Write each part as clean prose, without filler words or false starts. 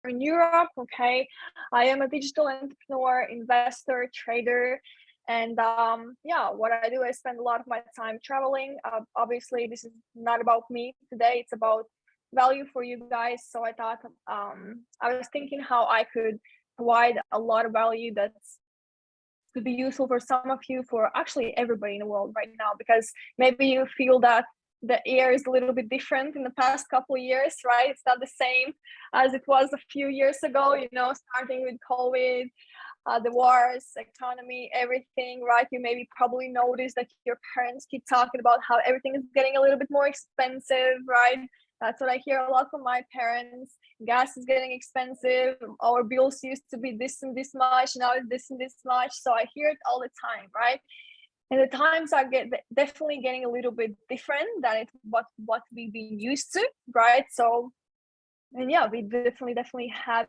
in Europe. Okay, I am a digital entrepreneur, investor, trader, and yeah, what I do, I spend a lot of my time traveling. Obviously, this is not about me today; it's about value for you guys. So I thought, I was thinking how I could provide a lot of value that's could be useful for some of you, for actually everybody in the world right now, because maybe you feel that the air is a little bit different in the past couple of years, right? It's not the same as it was a few years ago, you know, starting with COVID, the wars, economy, everything, right? You maybe probably noticed that your parents keep talking about how everything is getting a little bit more expensive, right? That's what I hear a lot from my parents. Gas is getting expensive. Our bills used to be this and this much. Now it's this and this much. So I hear it all the time, right? And the times are definitely getting a little bit different than what we've been used to, right? So, and yeah, we definitely had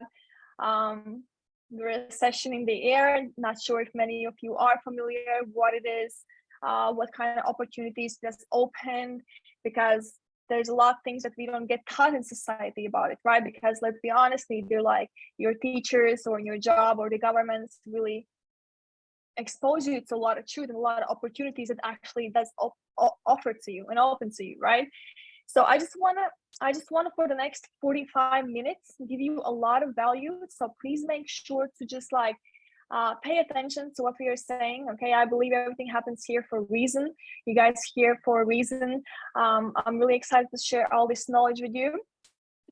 the recession in the air. Not sure if many of you are familiar what it is, what kind of opportunities just opened, because there's a lot of things that we don't get taught in society about it, right? Because let's be honest, they're like your teachers or in your job or the governments really expose you to a lot of truth and a lot of opportunities that actually does offer to you and open to you, right? So I just wanna for the next 45 minutes give you a lot of value. So please make sure to just like pay attention to what we are saying. Okay, I believe everything happens here for a reason. You guys here for a reason. I'm really excited to share all this knowledge with you.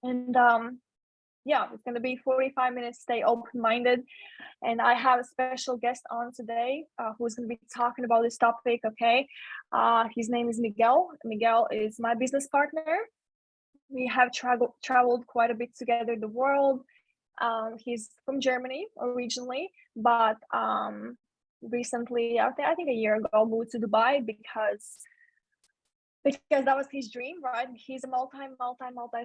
And yeah, it's gonna be 45 minutes. Stay open-minded. And I have a special guest on today who's going to be talking about this topic. Okay, his name is Miguel. Miguel is my business partner. We have traveled quite a bit together the world. He's from Germany originally, but recently, I think a year ago, moved to Dubai because that was his dream, right? He's a multi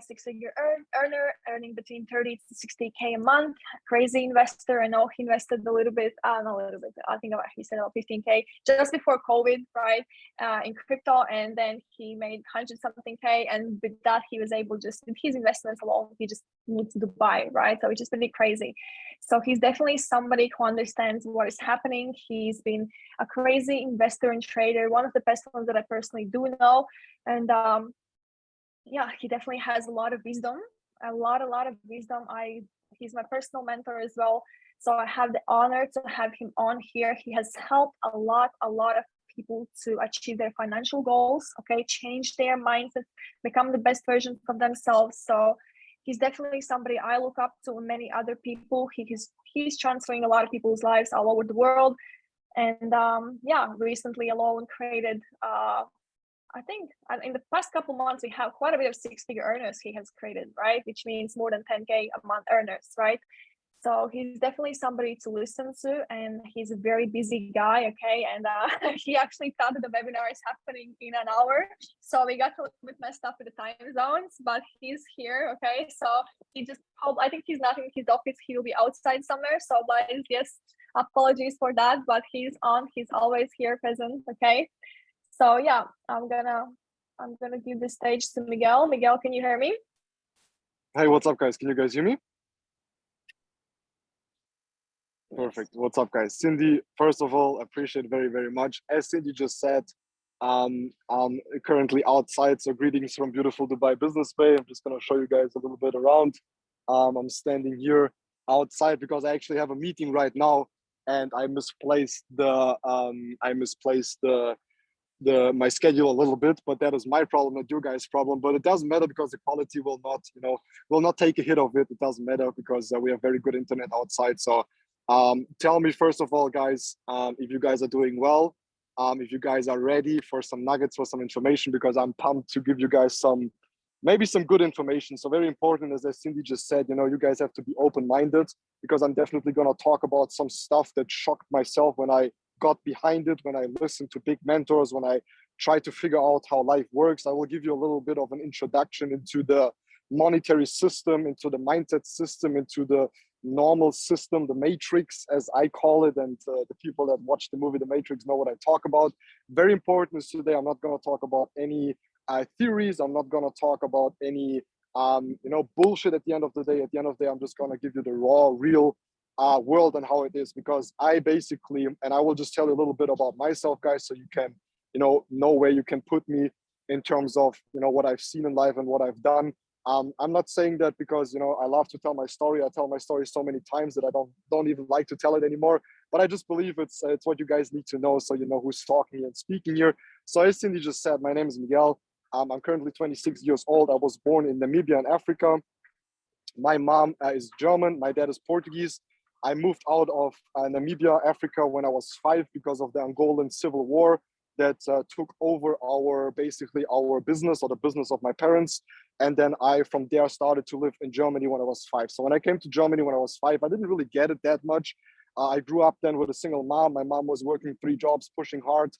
six-figure earner, earning between 30 to 60K a month. Crazy investor. I know he invested a little bit, not a little bit, I think he said about 15K just before COVID, right? In crypto, and then he made 100 something K, and with that he was able, just with his investments alone, he just moved to Dubai, right? So it's just really crazy. So he's definitely somebody who understands what is happening. He's been a crazy investor and trader, one of the best ones that I personally do know. And yeah, he definitely has a lot of wisdom, a lot of wisdom. He's my personal mentor as well. So I have the honor to have him on here. He has helped a lot of people to achieve their financial goals, okay, change their mindset, become the best version of themselves. So he's definitely somebody I look up to, and many other people. He's transferring a lot of people's lives all over the world. And yeah, recently alone created I think in the past couple months we have quite a bit of six-figure earners he has created, right? Which means more than 10K a month earners, right? So he's definitely somebody to listen to, and he's a very busy guy, okay? And he actually thought that the webinar is happening in an hour, so we got a little bit messed up with the time zones, but he's here, okay? So I think he's not in his office, he'll be outside somewhere, so yes, apologies for that, but he's always here present, okay? So yeah, I'm gonna give the stage to Miguel. Miguel, can you hear me? Hey, what's up, guys? Can you guys hear me? Perfect. What's up, guys? Cindy, first of all, appreciate it very, very much. As Cindy just said, I'm currently outside, so greetings from beautiful Dubai Business Bay. I'm just gonna show you guys a little bit around. I'm standing here outside because I actually have a meeting right now, and I misplaced my schedule a little bit, but that is my problem, not you guys' problem. But it doesn't matter because the quality will not take a hit of it. It doesn't matter because we have very good internet outside. So tell me, first of all, guys, if you guys are doing well, if you guys are ready for some nuggets, for some information, because I'm pumped to give you guys maybe some good information. So very important, as Cindy just said, you guys have to be open-minded, because I'm definitely going to talk about some stuff that shocked myself when I got behind it, when I listened to big mentors, when I try to figure out how life works. I will give you a little bit of an introduction into the monetary system, into the mindset system, into the normal system, the matrix, as I call it. And the people that watch the movie The Matrix know what I talk about. Very important is today, I'm not going to talk about any theories. I'm not going to talk about any bullshit at the end of the day. At the end of the day, I'm just gonna give you the raw, real world and how it is, because I basically, and I will just tell you a little bit about myself, guys, so you can, know where you can put me in terms of, what I've seen in life and what I've done. I'm not saying that because, I love to tell my story. I tell my story so many times that I don't even like to tell it anymore. But I just believe it's what you guys need to know, so you know who's talking and speaking here. So as Cindy just said, my name is Miguel. I'm currently 26 years old. I was born in Namibia in Africa. My mom is German. My dad is Portuguese. I moved out of Namibia, Africa, when I was 5 because of the Angolan civil war that took over basically our business, or the business of my parents. And then I, from there, started to live in Germany when I was 5. So when I came to Germany when I was 5, I didn't really get it that much. I grew up then with a single mom. My mom was working 3 jobs, pushing hard,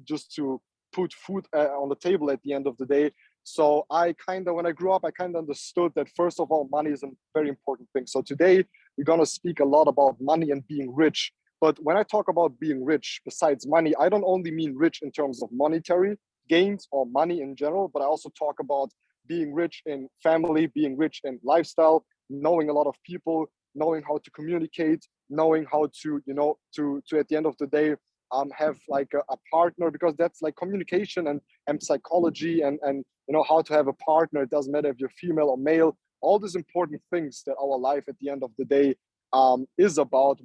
just to put food on the table at the end of the day. So when I grew up, I kind of understood that, first of all, money is a very important thing. So today we're going to speak a lot about money and being rich. But when I talk about being rich, besides money, I don't only mean rich in terms of monetary gains or money in general, but I also talk about being rich in family, being rich in lifestyle, knowing a lot of people, knowing how to communicate, knowing how to, to at the end of the day, have like a partner, because that's like communication and psychology and how to have a partner. It doesn't matter if you're female or male. All these important things that our life at the end of the day is about.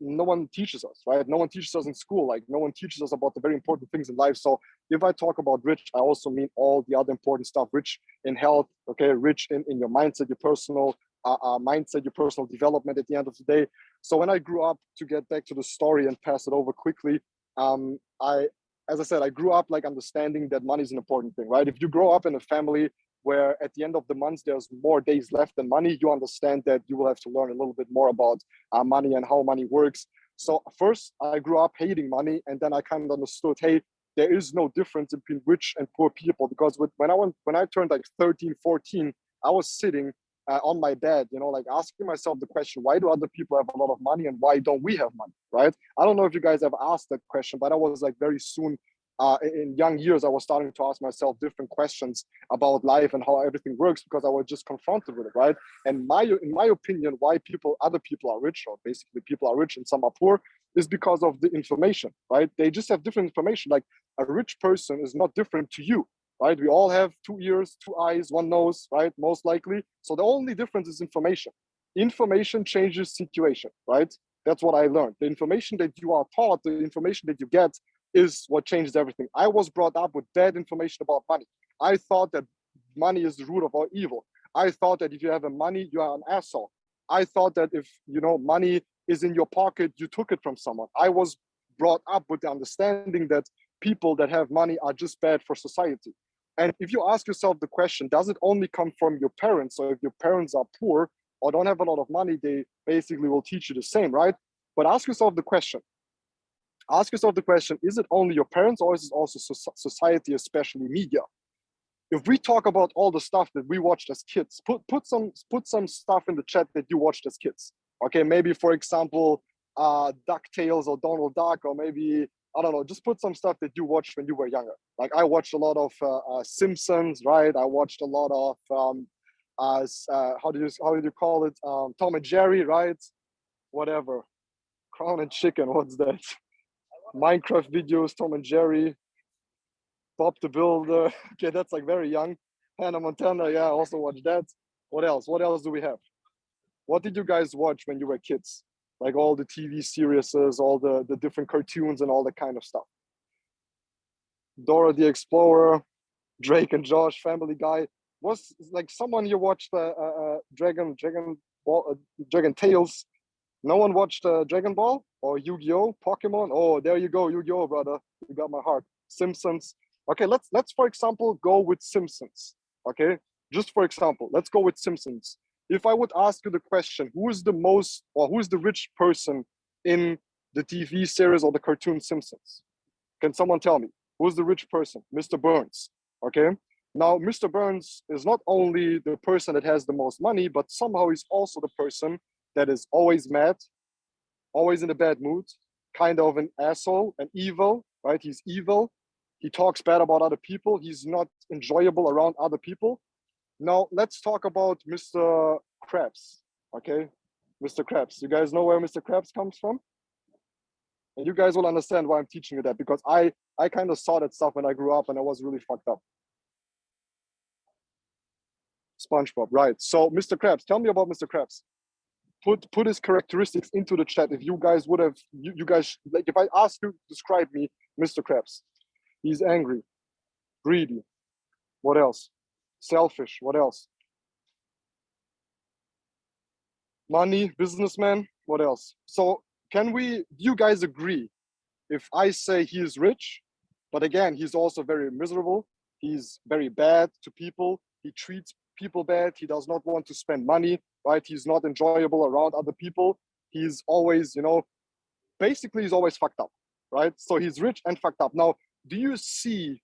No one teaches us, right? No one teaches us in school. Like, no one teaches us about the very important things in life. So if I talk about rich, I also mean all the other important stuff. Rich in health, okay? Rich in your mindset, your personal mindset, your personal development at the end of the day. So when I grew up, to get back to the story and pass it over quickly, as I said, I grew up like understanding that money is an important thing, right? If you grow up in a family where at the end of the month there's more days left than money, you understand that you will have to learn a little bit more about money and how money works. So first, I grew up hating money, and then I kind of understood, hey, there is no difference between rich and poor people, because when I turned like 13, 14, I was sitting on my bed, like asking myself the question, why do other people have a lot of money and why don't we have money, right? I don't know if you guys ever asked that question, but I was like very soon in young years, I was starting to ask myself different questions about life and how everything works, because I was just confronted with it, right? And in my opinion, why other people are rich, or basically people are rich and some are poor, is because of the information, right? They just have different information. Like, a rich person is not different to you, right? We all have 2 ears, 2 eyes, 1 nose, right? Most likely. So the only difference is information. Information changes situation, right? That's what I learned. The information that you are taught, the information that you get, is what changes everything. I was brought up with bad information about money. I thought that money is the root of all evil. I thought that if you have money, you are an asshole. I thought that if money is in your pocket, you took it from someone. I was brought up with the understanding that people that have money are just bad for society. And if you ask yourself the question, does it only come from your parents? So if your parents are poor or don't have a lot of money, they basically will teach you the same, right? But ask yourself the question, is it only your parents, or is it also society, especially media? If we talk about all the stuff that we watched as kids, put some stuff in the chat that you watched as kids. Okay, maybe for example, DuckTales or Donald Duck, or maybe, I don't know, just put some stuff that you watched when you were younger. Like, I watched a lot of Simpsons, right? I watched a lot of how do you call it? Tom and Jerry, right? Whatever. Crown and Chicken, what's that? Minecraft videos, Tom and Jerry, Bob the Builder. Okay, that's like very young. Hannah Montana, yeah, I also watched that. What else? What else do we have? What did you guys watch when you were kids? Like all the TV series, all the different cartoons and all that kind of stuff. Dora the Explorer, Drake and Josh, Family Guy. Was like someone you watched Dragon Tales? No one watched Dragon Ball or Yu-Gi-Oh, Pokemon? Oh, there you go, Yu-Gi-Oh, brother. You got my heart. Simpsons. Okay, let's for example go with Simpsons. Okay, just for example, let's go with Simpsons. If I would ask you the question, who's the rich person in the TV series or the cartoon Simpsons? Can someone tell me? Who's the rich person? Mr. Burns. Okay. Now, Mr. Burns is not only the person that has the most money, but somehow he's also the person that is always mad, always in a bad mood, kind of an asshole, an evil, right? He's evil. He talks bad about other people. He's not enjoyable around other people. Now let's talk about Mr. Krabs. Okay, Mr. Krabs. You guys know where Mr. Krabs comes from? And you guys will understand why I'm teaching you that, because I kind of saw that stuff when I grew up and I was really fucked up. SpongeBob, right? So Mr. Krabs, tell me about Mr. Krabs. Put his characteristics into the chat. If you guys would have, you guys, like, if I ask you to describe me, Mr. Krabs, he's angry, greedy. What else? Selfish. What else? Money, businessman. What else? So can we? Do you guys agree? If I say he is rich, but again, he's also very miserable. He's very bad to people. He treats people bad. He does not want to spend money, right? He's not enjoyable around other people. He's always, basically he's always fucked up, right? So he's rich and fucked up. Now, do you see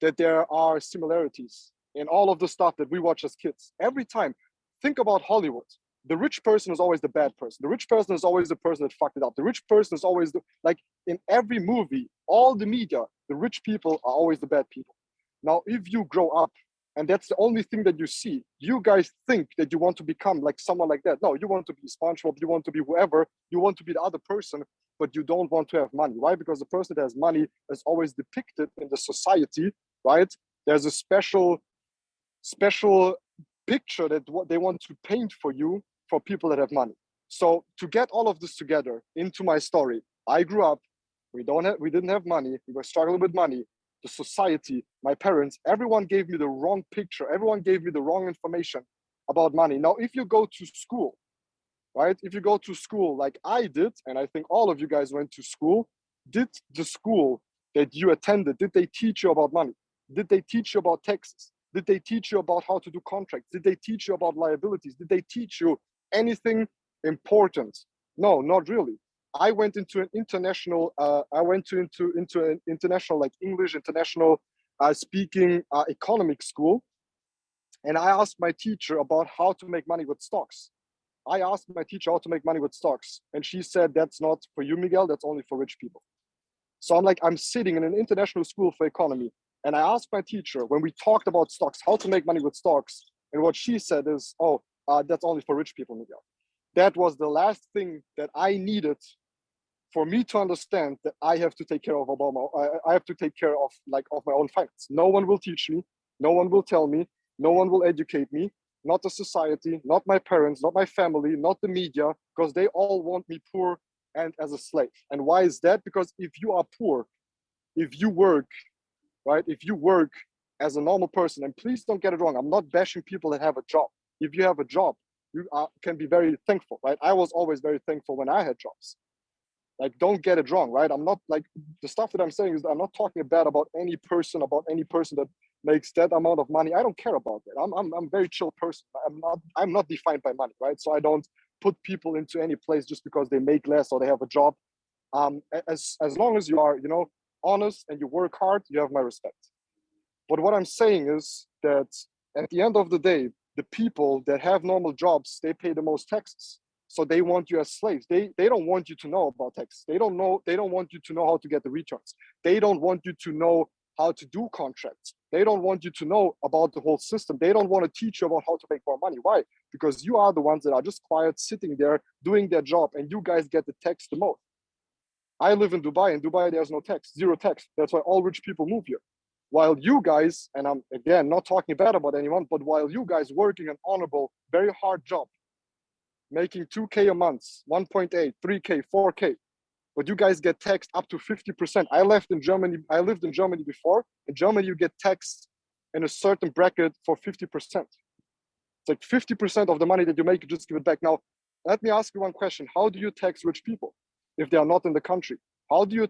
that there are similarities in all of the stuff that we watch as kids? Every time, think about Hollywood. The rich person is always the bad person. The rich person is always the person that fucked it up. The rich person is always like in every movie, all the media, the rich people are always the bad people. Now, if you grow up and that's the only thing that you see, you guys think that you want to become like someone like that. No, you want to be SpongeBob, you want to be whoever, you want to be the other person, but you don't want to have money. Why? Because the person that has money is always depicted in the society, right? There's a special picture that what they want to paint for you for people that have money. So to get all of this together into my story, I grew up, we didn't have money, we were struggling with money. The society, my parents, everyone gave me the wrong picture, everyone gave me the wrong information about money. Now, if you go to school, right? If you go to school like I did, and I think all of you guys went to school, did the school that you attended, did they teach you about money? Did they teach you about taxes? Did they teach you about how to do contracts? Did they teach you about liabilities? Did they teach you anything important? No, not really. I went into an international, into an international, like English international speaking economic school. And I asked my teacher about how to make money with stocks. I asked my teacher how to make money with stocks. And she said, that's not for you, Miguel, that's only for rich people. So I'm sitting in an international school for economy. And I asked my teacher when we talked about stocks, how to make money with stocks. And what she said is, that's only for rich people, Miguel. That was the last thing that I needed for me to understand that I have to take care of I have to take care of my own finance. No one will teach me. No one will tell me. No one will educate me. Not the society, not my parents, not my family, not the media, because they all want me poor and as a slave. And why is that? Because if you are poor, if you work, right? If you work as a normal person, and please don't get it wrong, I'm not bashing people that have a job. If you have a job, you can be very thankful, right? I was always very thankful when I had jobs. Like, don't get it wrong, right? I'm not like the stuff that I'm saying is I'm not talking bad about any person that makes that amount of money. I don't care about that. I'm a very chill person. I'm not defined by money, right? So I don't put people into any place just because they make less or they have a job. As long as you are, honest and you work hard, you have my respect. But what I'm saying is that at the end of the day, the people that have normal jobs, they pay the most taxes. So they want you as slaves. They don't want you to know about taxes. They don't want you to know how to get the returns. They don't want you to know how to do contracts. They don't want you to know about the whole system. They don't want to teach you about how to make more money. Why? Because you are the ones that are just quiet, sitting there, doing their job, and you guys get the tax the most. I live in Dubai. In Dubai, there's no tax, zero tax. That's why all rich people move here. While you guys, and I'm again not talking bad about anyone, but while you guys working an honorable, very hard job, making 2K a month, 1.8, 3K, 4K, but you guys get taxed up to 50%. I lived in Germany before. In Germany, you get taxed in a certain bracket for 50%. It's like 50% of the money that you make, you just give it back. Now, let me ask you one question. How do you tax rich people if they are not in the country? How do you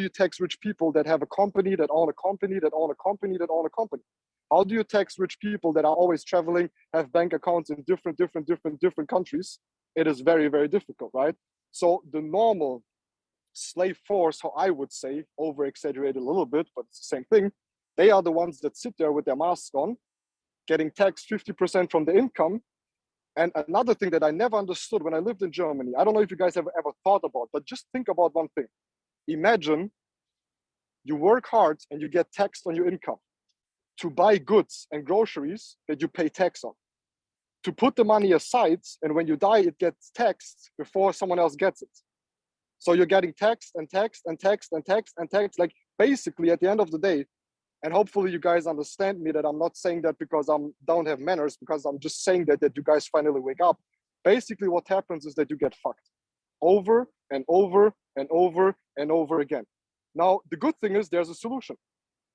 tax rich people that have a company, that own a company, that own a company, that own a company? How do you tax rich people that are always traveling, have bank accounts in different countries? It is very, very difficult, right? So the normal slave force, how I would say, over exaggerated a little bit, but it's the same thing. They are the ones that sit there with their masks on, getting taxed 50% from the income. And another thing that I never understood when I lived in Germany, I don't know if you guys have ever thought about, but just think about one thing. Imagine you work hard and you get taxed on your income. to buy goods and groceries that you pay tax on, to put the money aside, and when you die, it gets taxed before someone else gets it. So you're getting taxed and taxed and taxed and taxed and taxed. Like basically at the end of the day, and hopefully you guys understand me that I'm not saying that because I don't have manners, because I'm just saying that you guys finally wake up. Basically what happens is that you get fucked over and over and over and over again. Now, the good thing is there's a solution.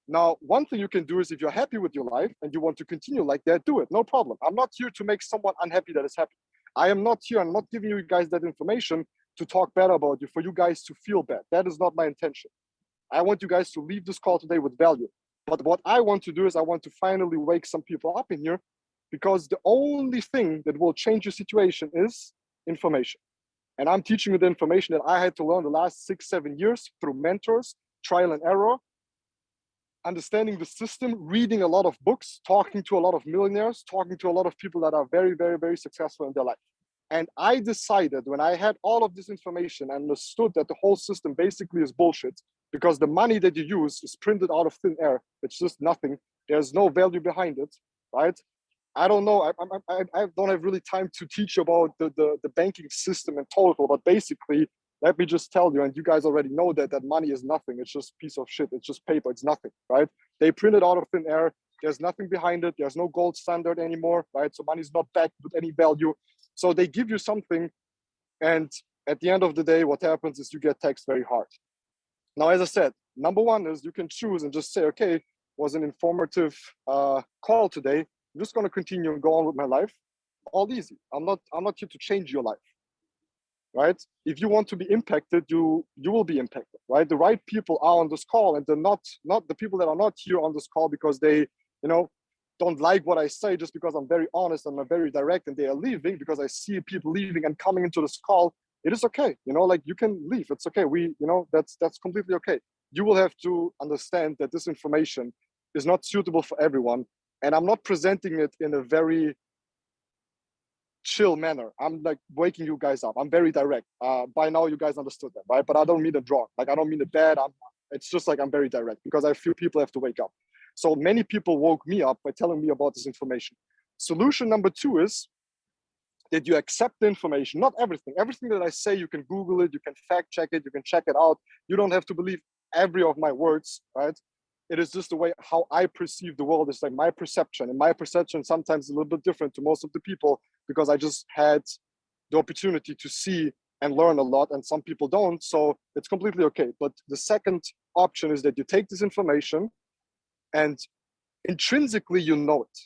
Now, one thing you can do is if you're happy with your life and you want to continue like that, do it, no problem. I'm not here to make someone unhappy that is happy. I am not here, I'm not giving you guys that information to talk bad about you, for you guys to feel bad. That is not my intention. I want you guys to leave this call today with value. But what I want to do is I want to finally wake some people up in here, because the only thing that will change your situation is information. And I'm teaching you the information that I had to learn the last 6-7 years through mentors, trial and error, understanding the system, reading a lot of books, talking to a lot of millionaires, talking to a lot of people that are very, very, very successful in their life. And I decided when I had all of this information and understood that the whole system basically is bullshit, because the money that you use is printed out of thin air. It's just nothing. There's no value behind it, right? I don't know. I don't have really time to teach about the banking system in total, but basically, let me just tell you, and you guys already know that money is nothing. It's just a piece of shit. It's just paper. It's nothing, right? They print it out of thin air. There's nothing behind it. There's no gold standard anymore, right? So money's not backed with any value. So they give you something, and at the end of the day, what happens is you get taxed very hard. Now, as I said, number one is you can choose and just say, okay, was an informative call today. I'm just going to continue and go on with my life. All easy. I'm not here to change your life, right? If you want to be impacted, you will be impacted, right? The right people are on this call, and they're not the people that are not here on this call because they, don't like what I say, just because I'm very honest and I'm very direct, and they are leaving because I see people leaving and coming into this call. It is okay, like you can leave. It's okay. That's completely okay. You will have to understand that this information is not suitable for everyone, and I'm not presenting it in a very chill manner. I'm like waking you guys up. I'm very direct. By now you guys understood that, right? But I don't mean it wrong. Like I don't mean it bad. It's just like I'm very direct because I feel people have to wake up. So many people woke me up by telling me about this information. Solution number 2 is that you accept the information, not everything. Everything that I say, you can Google it, you can fact check it, you can check it out. You don't have to believe every of my words, right? It is just the way how I perceive the world. It's like my perception, and my perception sometimes is a little bit different to most of the people because I just had the opportunity to see and learn a lot, and some people don't. So it's completely okay. But the second option is that you take this information and intrinsically you know it,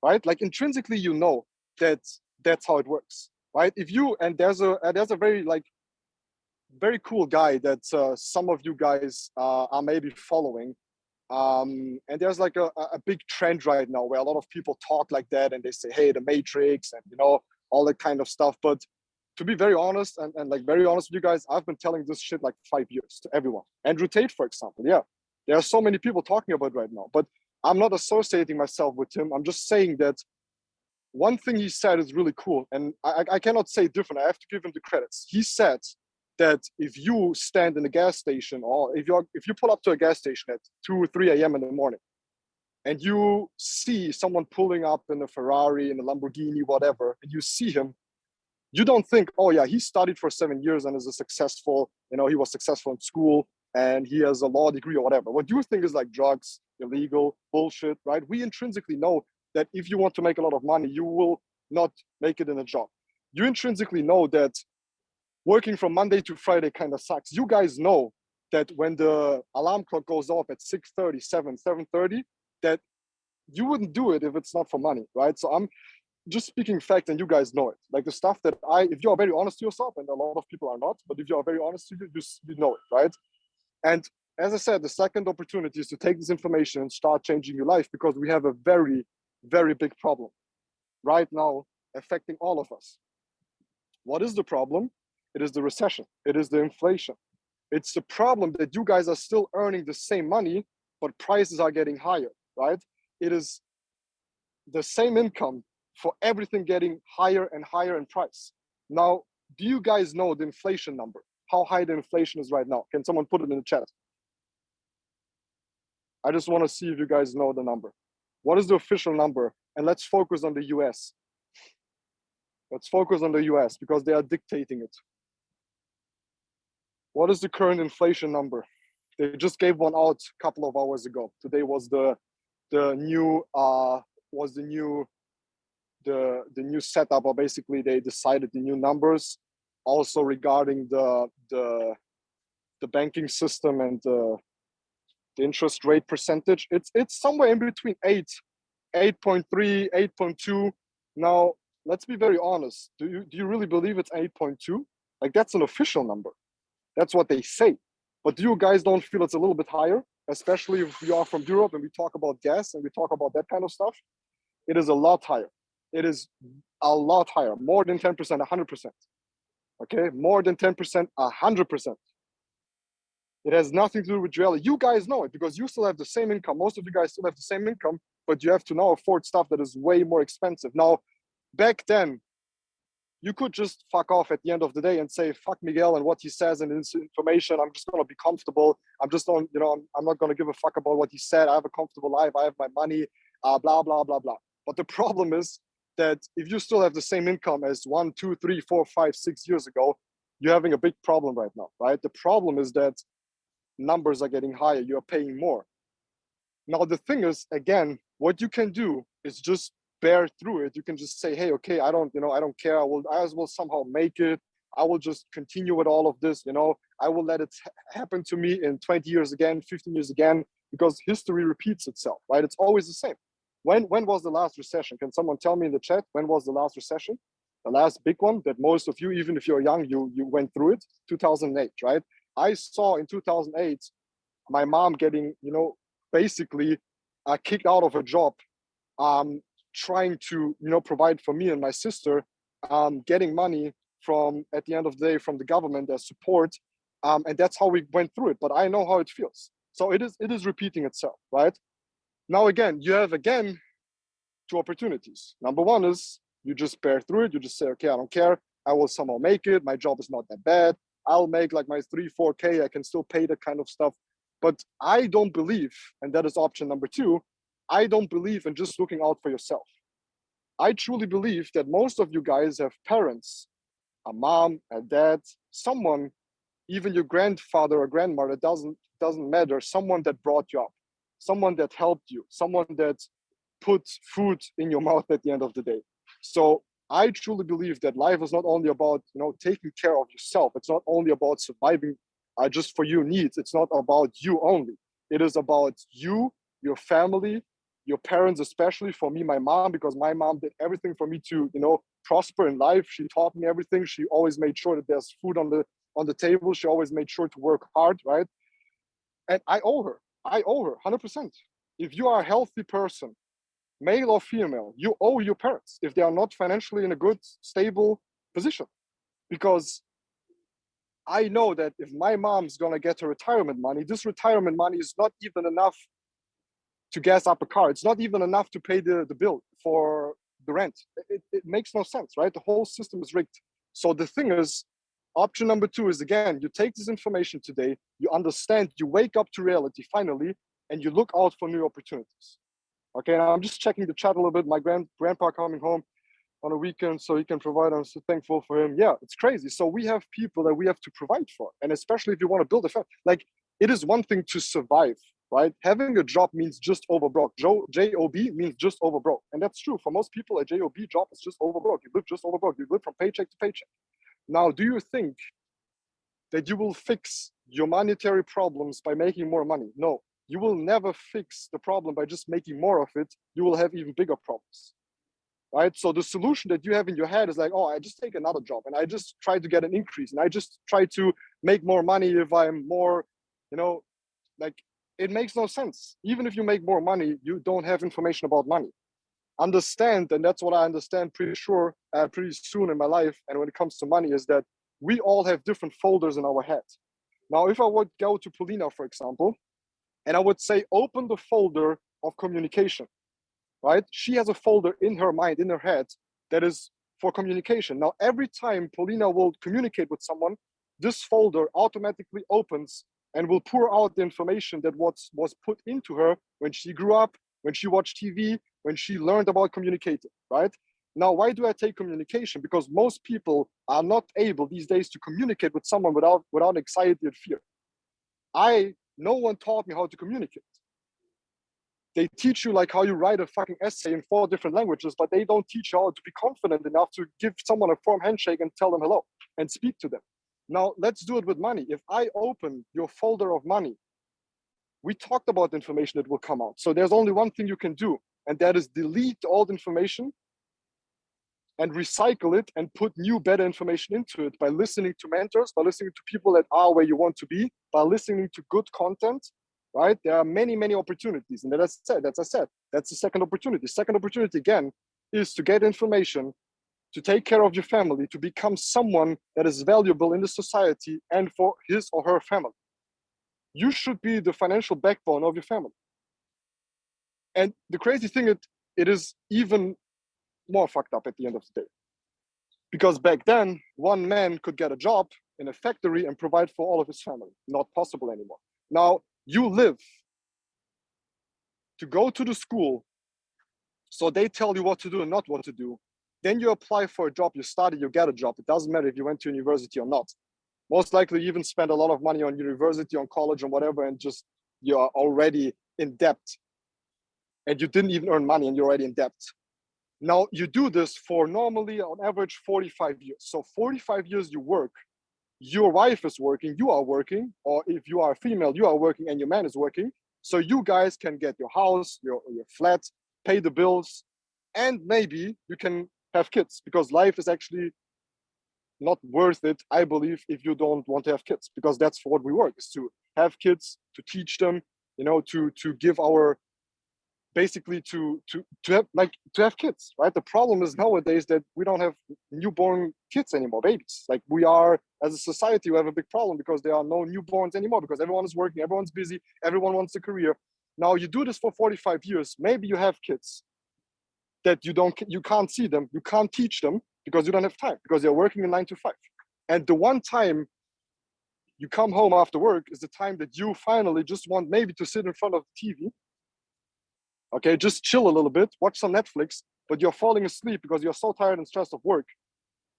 right? Like intrinsically you know that that's how it works, right? If you, and there's a very cool guy that some of you guys are maybe following. And there's like a big trend right now where a lot of people talk like that and they say, hey, the Matrix and all that kind of stuff. But to be very honest and like very honest with you guys, I've been telling this shit like 5 years to everyone. Andrew Tate, for example, yeah, there are so many people talking about it right now, but I'm not associating myself with him. I'm just saying that one thing he said is really cool, and I cannot say different. I have to give him the credits. He said that if you stand in a gas station, or if you pull up to a gas station at 2 or 3 a.m. in the morning, and you see someone pulling up in a Ferrari, in a Lamborghini, whatever, and you see him, you don't think, oh yeah, he studied for 7 years and is a successful, he was successful in school and he has a law degree or whatever. What you think is like drugs, illegal, bullshit, right? We intrinsically know that if you want to make a lot of money, you will not make it in a job. You intrinsically know that working from Monday to Friday kind of sucks. You guys know that when the alarm clock goes off at 6:30, 7:30, that you wouldn't do it if it's not for money, right? So I'm just speaking fact, and you guys know it. Like the stuff that if you are very honest to yourself, and a lot of people are not, but if you are very honest to you know it, right? And as I said, the second opportunity is to take this information and start changing your life, because we have a very, very big problem right now affecting all of us. What is the problem? It is the recession. It is the inflation. It's the problem that you guys are still earning the same money, but prices are getting higher, right? It is the same income for everything getting higher and higher in price. Now, do you guys know the inflation number? How high the inflation is right now? Can someone put it in the chat? I just want to see if you guys know the number. What is the official number? And let's focus on the US. Let's focus on the US because they are dictating it. What is the current inflation number? They just gave one out a couple of hours ago. Today was the new setup, or basically they decided the new numbers, also regarding the banking system and the interest rate percentage. It's somewhere in between 8.3, 8.2. Now let's be very honest. Do you really believe it's 8.2? Like, that's an official number. That's what they say. But do you guys don't feel it's a little bit higher? Especially if you are from Europe and we talk about gas and we talk about that kind of stuff. It is a lot higher. It is a lot higher, more than 10%, 100%. Okay, more than 10%, 100%. It has nothing to do with reality. You guys know it because you still have the same income. Most of you guys still have the same income, but you have to now afford stuff that is way more expensive. Now, back then, you could just fuck off at the end of the day and say, fuck Miguel and what he says and his information. I'm just going to be comfortable. I'm just on, I'm not going to give a fuck about what he said. I have a comfortable life. I have my money, blah, blah, blah, blah. But the problem is that if you still have the same income as 1, 2, 3, 4, 5, 6 years ago, you're having a big problem right now, right? The problem is that numbers are getting higher. You're paying more. Now, the thing is, again, what you can do is just bear through it. You can just say, hey, okay, I don't care. I as well somehow make it. I will just continue with all of this. I will let it happen to me in 20 years again, 15 years again, because history repeats itself, right? It's always the same. When was the last recession? Can someone tell me in the chat, when was the last recession? The last big one that most of you, even if you're young, you went through it, 2008, right? I saw in 2008, my mom getting, basically kicked out of her job, trying to, provide for me and my sister, getting money from, at the end of the day, from the government as support. And that's how we went through it. But I know how it feels. So it is repeating itself, right? Now, again, you have, two opportunities. Number one is you just bear through it. You just say, okay, I don't care. I will somehow make it. My job is not that bad. I'll make like my 3, 4K. I can still pay that kind of stuff. But I don't believe, and that is option number 2, I don't believe in just looking out for yourself. I truly believe that most of you guys have parents, a mom, a dad, someone, even your grandfather or grandmother, doesn't matter, someone that brought you up, someone that helped you, someone that put food in your mouth at the end of the day. So I truly believe that life is not only about, taking care of yourself. It's not only about surviving just for your needs. It's not about you only. It is about you, your family, your parents, especially for me, my mom, because my mom did everything for me to, prosper in life. She taught me everything. She always made sure that there's food on the table. She always made sure to work hard, right? And I owe her 100%. If you are a healthy person, male or female, you owe your parents if they are not financially in a good, stable position. Because I know that if my mom's gonna get her retirement money, this retirement money is not even enough to gas up a car. It's not even enough to pay the bill for the rent. It makes no sense, right? The whole system is rigged. So the thing is, option number 2 is, again, you take this information today, you understand, you wake up to reality finally, and you look out for new opportunities. Okay, and I'm just checking the chat a little bit. My grandpa coming home on a weekend so he can provide. I'm so thankful for him. Yeah, it's crazy. So we have people that we have to provide for. And especially if you want to build a family, like, it is one thing to survive, right? Having a job means just over broke. J-O-B means just over broke. And that's true. For most people, a J-O-B job is just over broke. You live just over broke. You live from paycheck to paycheck. Now, do you think that you will fix your monetary problems by making more money? No. You will never fix the problem by just making more of it. You will have even bigger problems, right? So the solution that you have in your head is like, oh, I just take another job and I just try to get an increase and I just try to make more money if I'm more, like, it makes no sense. Even if you make more money, you don't have information about money. Understand, and that's what I understand pretty soon in my life, and when it comes to money, is that we all have different folders in our head. Now, if I would go to Polina, for example, and I would say, open the folder of communication, right? She has a folder in her mind, in her head, that is for communication. Now, every time Polina will communicate with someone, this folder automatically opens and will pour out the information that was put into her when she grew up, when she watched TV, when she learned about communicating, right? Now, why do I take communication? Because most people are not able these days to communicate with someone without anxiety and fear. No one taught me how to communicate. They teach you like how you write a fucking essay in 4 different languages, but they don't teach you how to be confident enough to give someone a firm handshake and tell them hello and speak to them. Now, let's do it with money. If I open your folder of money, we talked about the information that will come out. So there's only one thing you can do, and that is delete the old information and recycle it and put new, better information into it by listening to mentors, by listening to people that are where you want to be, by listening to good content, right? There are many, many opportunities. And that's the second opportunity. Second opportunity, again, is to get information, to take care of your family, to become someone that is valuable in the society and for his or her family. You should be the financial backbone of your family. And the crazy thing, it is even more fucked up at the end of the day. Because back then, one man could get a job in a factory and provide for all of his family. Not possible anymore. Now, you live to go to the school, so they tell you what to do and not what to do. Then you apply for a job, you study, you get a job. It doesn't matter if you went to university or not. Most likely you even spend a lot of money on university, on college, and whatever, and just you're already in debt. And you didn't even earn money and you're already in debt. Now, you do this for normally on average 45 years. So 45 years you work, your wife is working, you are working, or if you are a female, you are working and your man is working. So you guys can get your house, your flat, pay the bills, and maybe you can have kids, because life is actually not worth it, I believe, if you don't want to have kids, because that's for what we work, is to have kids, to teach them, to give our, basically to have kids, right? The problem is nowadays that we don't have newborn kids anymore, babies. Like, we are, as a society, we have a big problem because there are no newborns anymore, because everyone is working, everyone's busy, everyone wants a career. Now you do this for 45 years, maybe you have kids that you can't see them, you can't teach them because you don't have time, because they're working a 9 to 5. And the one time you come home after work is the time that you finally just want maybe to sit in front of the TV. Okay, just chill a little bit, watch some Netflix, but you're falling asleep because you're so tired and stressed of work.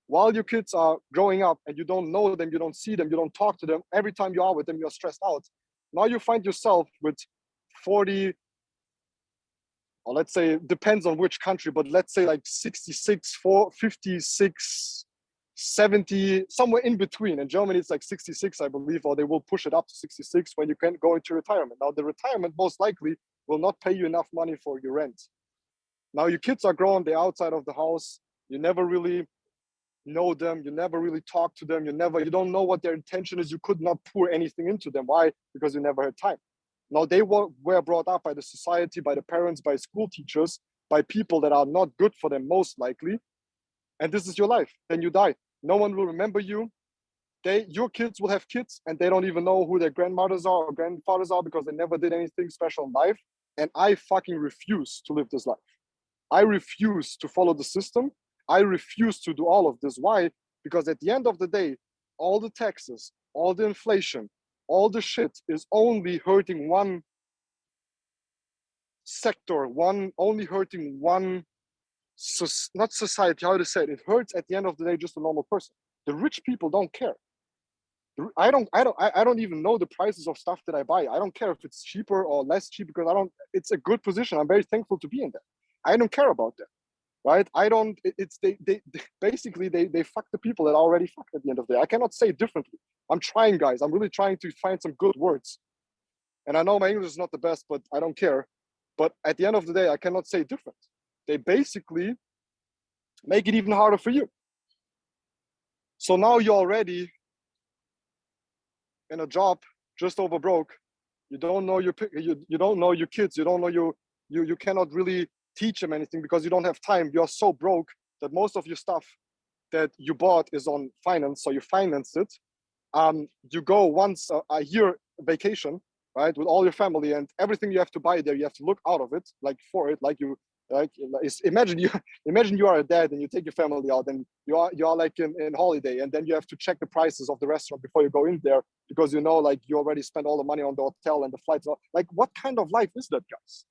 While your kids are growing up and you don't know them, you don't see them, you don't talk to them, every time you are with them, you're stressed out. Now you find yourself with 40, or let's say, depends on which country, but let's say like 66, 56, 70, somewhere in between. In Germany, it's like 66, I believe, or they will push it up to 66 when you can go into retirement. Now, the retirement most likely will not pay you enough money for your rent. Now, your kids are grown, they're outside of the house, you never really know them, you never really talk to them, you don't know what their intention is, you could not pour anything into them. Why? Because you never had time. Now, they were brought up by the society, by the parents, by school teachers, by people that are not good for them, most likely. And this is your life. Then you die. No one will remember you. Your kids will have kids, and they don't even know who their grandmothers are or grandfathers are, because they never did anything special in life. And I fucking refuse to live this life. I refuse to follow the system. I refuse to do all of this. Why? Because at the end of the day, all the taxes, all the inflation, all the shit is only hurting one sector, only hurting one, not society, how to say it. It hurts at the end of the day just a normal person. The rich people don't care. I don't even know the prices of stuff that I buy. I don't care if it's cheaper or less cheap, because it's a good position. I'm very thankful to be in that. I don't care about that. Right? They basically they fuck the people that are already fucked at the end of the day. I cannot say it differently. I'm trying, guys. I'm really trying to find some good words. And I know my English is not the best, but I don't care. But at the end of the day, I cannot say it different. They basically make it even harder for you. So now you're already in a job just over broke. You don't know you don't know your kids. You don't know you cannot really teach them anything because you don't have time. You're so broke that most of your stuff that you bought is on finance, so you finance it. You go once a year vacation, right, with all your family, and everything you have to buy there, you have to look out of it, like for it, imagine you are a dad and you take your family out, and you are like in holiday, and then you have to check the prices of the restaurant before you go in there, because like you already spent all the money on the hotel and the flights. Like, what kind of life is that, guys?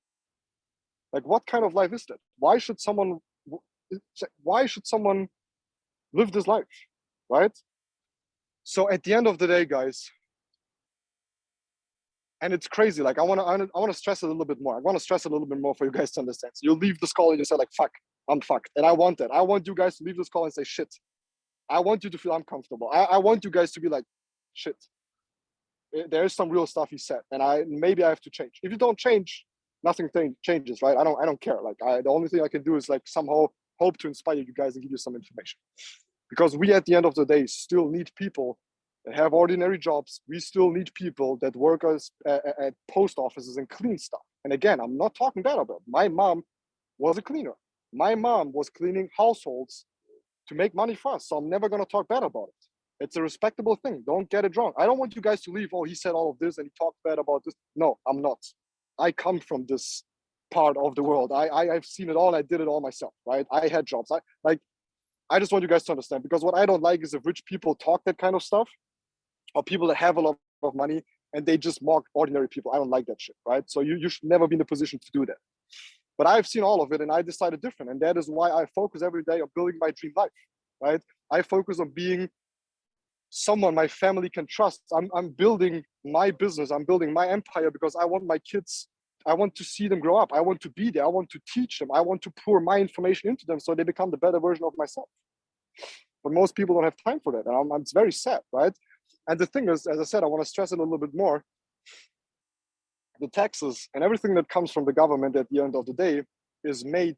Like, what kind of life is that? Why should someone live this life, right? So at the end of the day, guys, and it's crazy. Like, I want to stress a little bit more. I want to stress a little bit more for you guys to understand. So you'll leave this call and you say like, fuck, I'm fucked. And I want that. I want you guys to leave this call and say, shit. I want you to feel uncomfortable. I want you guys to be like, shit. There is some real stuff he said, and maybe I have to change. If you don't change, nothing changes, right? I don't care. Like, the only thing I can do is like somehow hope to inspire you guys and give you some information, because we at the end of the day still need people that have ordinary jobs. We still need people that work as at post offices and clean stuff. And again, I'm not talking bad about it. My mom was a cleaner. My mom was cleaning households to make money for us. So I'm never going to talk bad about it. It's a respectable thing. Don't get it wrong. I don't want you guys to leave, oh, he said all of this and he talked bad about this. No, I'm not. I come from this part of the world. I've seen it all. I did it all myself, right? I had jobs. I just want you guys to understand, because what I don't like is if rich people talk that kind of stuff, or people that have a lot of money and they just mock ordinary people. I don't like that shit, right? So you should never be in a position to do that. But I've seen all of it and I decided different. And that is why I focus every day on building my dream life, right? I focus on being someone my family can trust. I'm building my business. I'm building my empire because I want my kids, I want to see them grow up. I want to be there. I want to teach them. I want to pour my information into them so they become the better version of myself. But most people don't have time for that. And it's very sad, right? And the thing is, as I said, I want to stress it a little bit more. The taxes and everything that comes from the government at the end of the day is made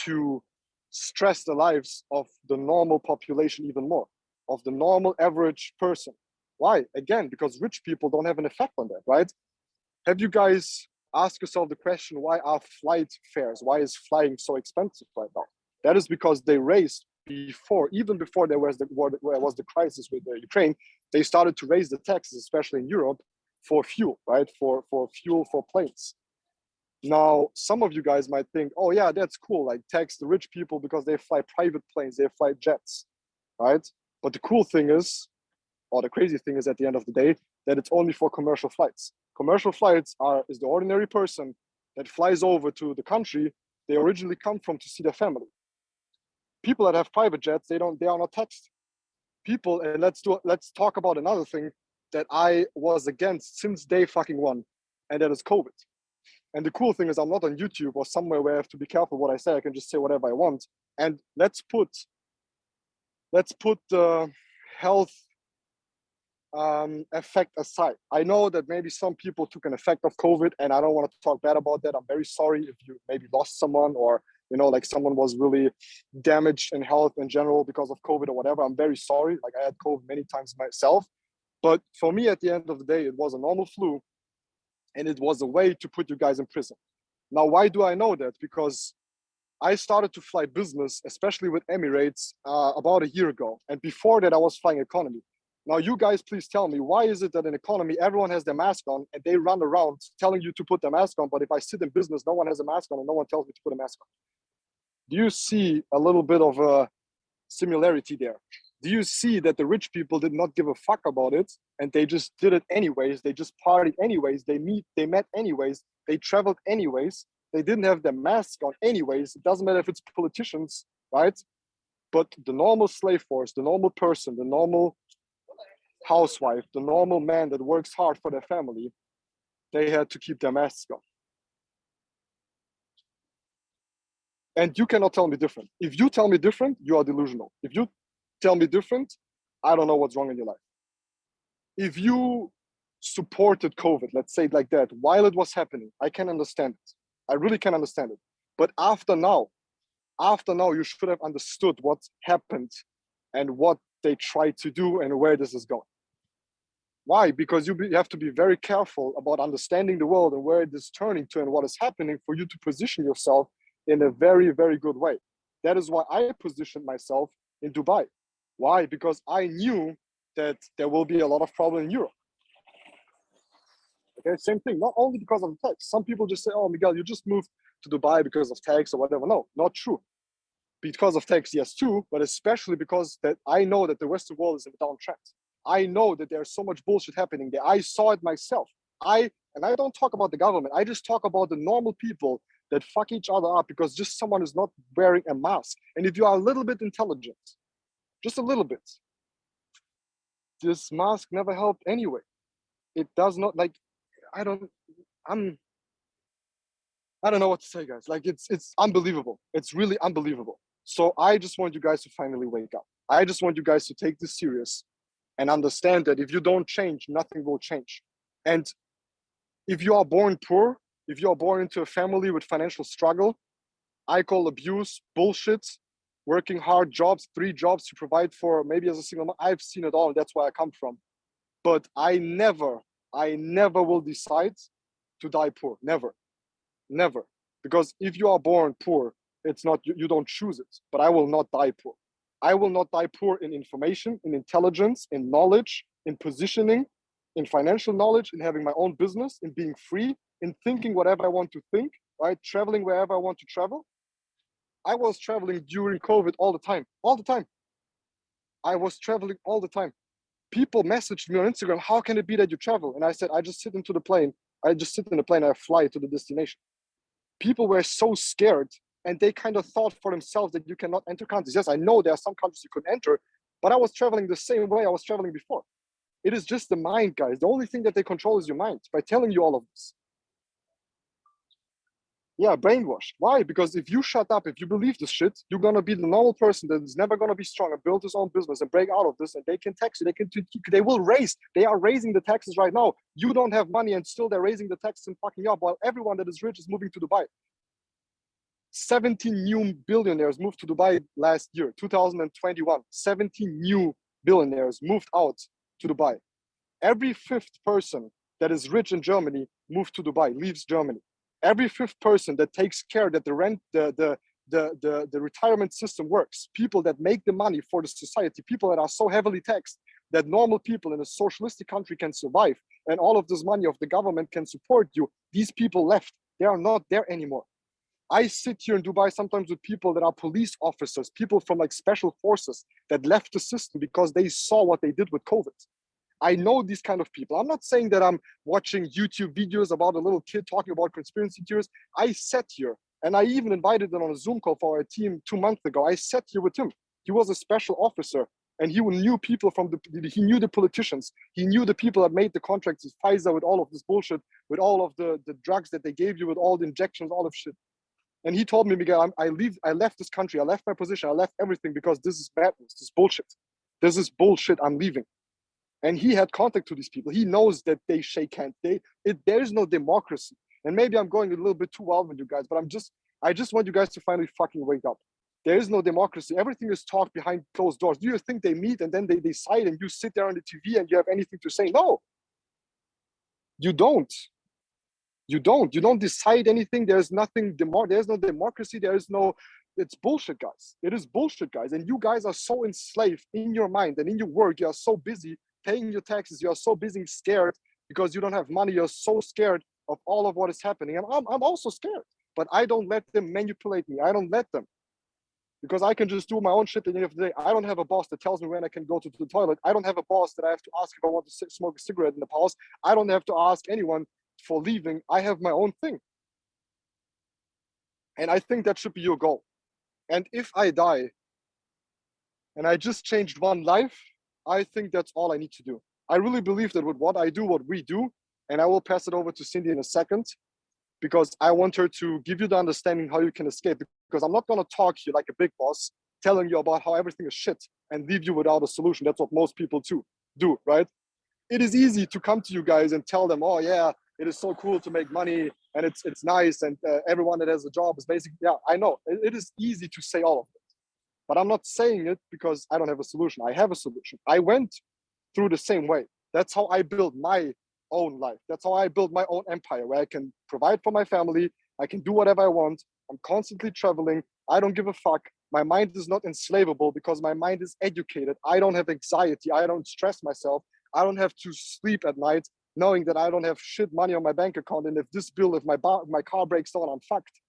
to stress the lives of the normal population even more, of the normal average person. Why? Again, because rich people don't have an effect on that, right? Have you guys asked yourself the question, why are flight fares, why is flying so expensive right now? That is because they raised even before there was the crisis with Ukraine, they started to raise the taxes, especially in Europe, for fuel, right? For fuel for planes. Now, some of you guys might think, oh yeah, that's cool, like tax the rich people because they fly private planes, they fly jets, right? But the cool thing is, or the crazy thing is at the end of the day, that it's only for commercial flights. Commercial flights is the ordinary person that flies over to the country they originally come from to see their family. People that have private jets, they are not taxed. People, and let's talk about another thing that I was against since day fucking one, and that is COVID. And the cool thing is I'm not on YouTube or somewhere where I have to be careful what I say. I can just say whatever I want. And let's put the health effect aside. I know that maybe some people took an effect of COVID, and I don't want to talk bad about that. I'm very sorry if you maybe lost someone, or like someone was really damaged in health in general because of COVID or whatever. I'm very sorry. Like, I had COVID many times myself. But for me, at the end of the day, it was a normal flu, and it was a way to put you guys in prison. Now, why do I know that? Because I started to fly business, especially with Emirates, about a year ago. And before that, I was flying economy. Now, you guys, please tell me, why is it that in economy, everyone has their mask on and they run around telling you to put their mask on, but if I sit in business, no one has a mask on and no one tells me to put a mask on? Do you see a little bit of a similarity there? Do you see that the rich people did not give a fuck about it and they just did it anyways? They just partied anyways. They met anyways. They traveled anyways. They didn't have their mask on anyways. It doesn't matter if it's politicians, right? But the normal slave force, the normal person, the normal housewife, the normal man that works hard for their family, they had to keep their masks on. And you cannot tell me different. If you tell me different, you are delusional. If you tell me different, I don't know what's wrong in your life. If you supported COVID, let's say it like that, while it was happening, I can understand it. I really can understand it. But after now, you should have understood what happened and what they tried to do and where this is going. Why? Because you have to be very careful about understanding the world and where it is turning to and what is happening for you to position yourself in a very, very good way. That is why I positioned myself in Dubai. Why? Because I knew that there will be a lot of problem in Europe. Okay, same thing, not only because of the tax. Some people just say, oh, Miguel, you just moved to Dubai because of tax or whatever. No, not true. Because of tax, yes, too, but especially because that I know that the Western world is in a downtrend. I know that there's so much bullshit happening there. I saw it myself. And I don't talk about the government. I just talk about the normal people that fuck each other up because just someone is not wearing a mask. And if you are a little bit intelligent, just a little bit, this mask never helped anyway. It does not, like, I don't know what to say, guys. Like, it's unbelievable. It's really unbelievable. So I just want you guys to finally wake up. I just want you guys to take this serious and understand that if you don't change, nothing will change. And if you are born poor, if you are born into a family with financial struggle, I call abuse bullshit. Working hard jobs, 3 jobs to provide for, maybe as a single mom, I've seen it all. That's where I come from. But I never will decide to die poor. Never. Because if you are born poor, it's not, you don't choose it. But I will not die poor. I will not die poor in information, in intelligence, in knowledge, in positioning, in financial knowledge, in having my own business, in being free, in thinking whatever I want to think, right? Traveling wherever I want to travel. I was traveling during COVID all the time. I was traveling all the time. People messaged me on Instagram, how can it be that you travel? And I said, I just sit in the plane, I fly to the destination. People were so scared, and they kind of thought for themselves that you cannot enter countries. Yes, I know there are some countries you could enter, but I was traveling the same way I was traveling before. It is just the mind, guys. The only thing that they control is your mind by telling you all of this. Yeah, brainwashed. Why? Because if you shut up, if you believe this shit, you're gonna be the normal person that is never gonna be strong and build his own business and break out of this. And they can tax you. They are raising the taxes right now. You don't have money, and still they're raising the taxes and fucking you up. While everyone that is rich is moving to Dubai. 17 new billionaires moved to Dubai last year, 2021. 17 new billionaires moved out to Dubai. Every 5th person that is rich in Germany moved to Dubai, leaves Germany. Every 5th person that takes care that the retirement system works, people that make the money for the society, people that are so heavily taxed that normal people in a socialistic country can survive, and all of this money of the government can support you, these people left. They are not there anymore. I sit here in Dubai sometimes with people that are police officers, people from like special forces that left the system because they saw what they did with COVID. I know these kind of people. I'm not saying that I'm watching YouTube videos about a little kid talking about conspiracy theories. I sat here, and I even invited them on a Zoom call for our team 2 months ago. I sat here with him. He was a special officer, and he knew people he knew the politicians. He knew the people that made the contracts with Pfizer, with all of this bullshit, with all of the drugs that they gave you, with all the injections, all of shit. And he told me, Miguel, I left this country. I left my position. I left everything because this is madness. This is bullshit. This is bullshit. I'm leaving. And he had contact to these people. He knows that they shake hands. There is no democracy. And maybe I'm going a little bit too wild with you guys, but I just want you guys to finally fucking wake up. There is no democracy. Everything is talked behind closed doors. Do you think they meet and then they decide and you sit there on the TV and you have anything to say? No, you don't. You don't decide anything. There's nothing, there's no democracy. It's bullshit, guys. It is bullshit, guys. And you guys are so enslaved in your mind and in your work. You are so busy paying your taxes. You are so busy scared because you don't have money. You're so scared of all of what is happening. And I'm also scared, but I don't let them manipulate me. I don't let them, because I can just do my own shit at the end of the day. I don't have a boss that tells me when I can go to the toilet. I don't have a boss that I have to ask if I want to smoke a cigarette in the house. I don't have to ask anyone for leaving. I have my own thing. And I think that should be your goal. And if I die and I just changed one life, I think that's all I need to do. I really believe that with what I do, what we do, and I will pass it over to Cindy in a second, because I want her to give you the understanding how you can escape. Because I'm not going to talk here like a big boss, telling you about how everything is shit and leave you without a solution. That's what most people do, right? It is easy to come to you guys and tell them, oh yeah, it is so cool to make money and it's nice, and everyone that has a job is basically, yeah, I know. It is easy to say all of it. But I'm not saying it because I don't have a solution. I have a solution. I went through the same way. That's how I built my own life. That's how I built my own empire, where I can provide for my family. I can do whatever I want. I'm constantly traveling. I don't give a fuck. My mind is not enslavable because my mind is educated. I don't have anxiety. I don't stress myself. I don't have to sleep at night knowing that I don't have shit money on my bank account. And if my car breaks down, I'm fucked.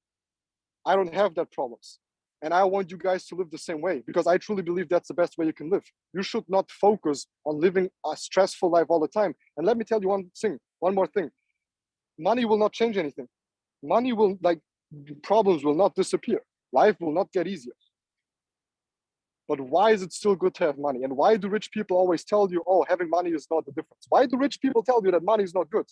I don't have that problems. And I want you guys to live the same way, because I truly believe that's the best way you can live. You should not focus on living a stressful life all the time. And let me tell you one more thing. Money will not change anything. Money will, problems will not disappear. Life will not get easier. But why is it still good to have money? And why do rich people always tell you, oh, having money is not the difference? Why do rich people tell you that money is not good?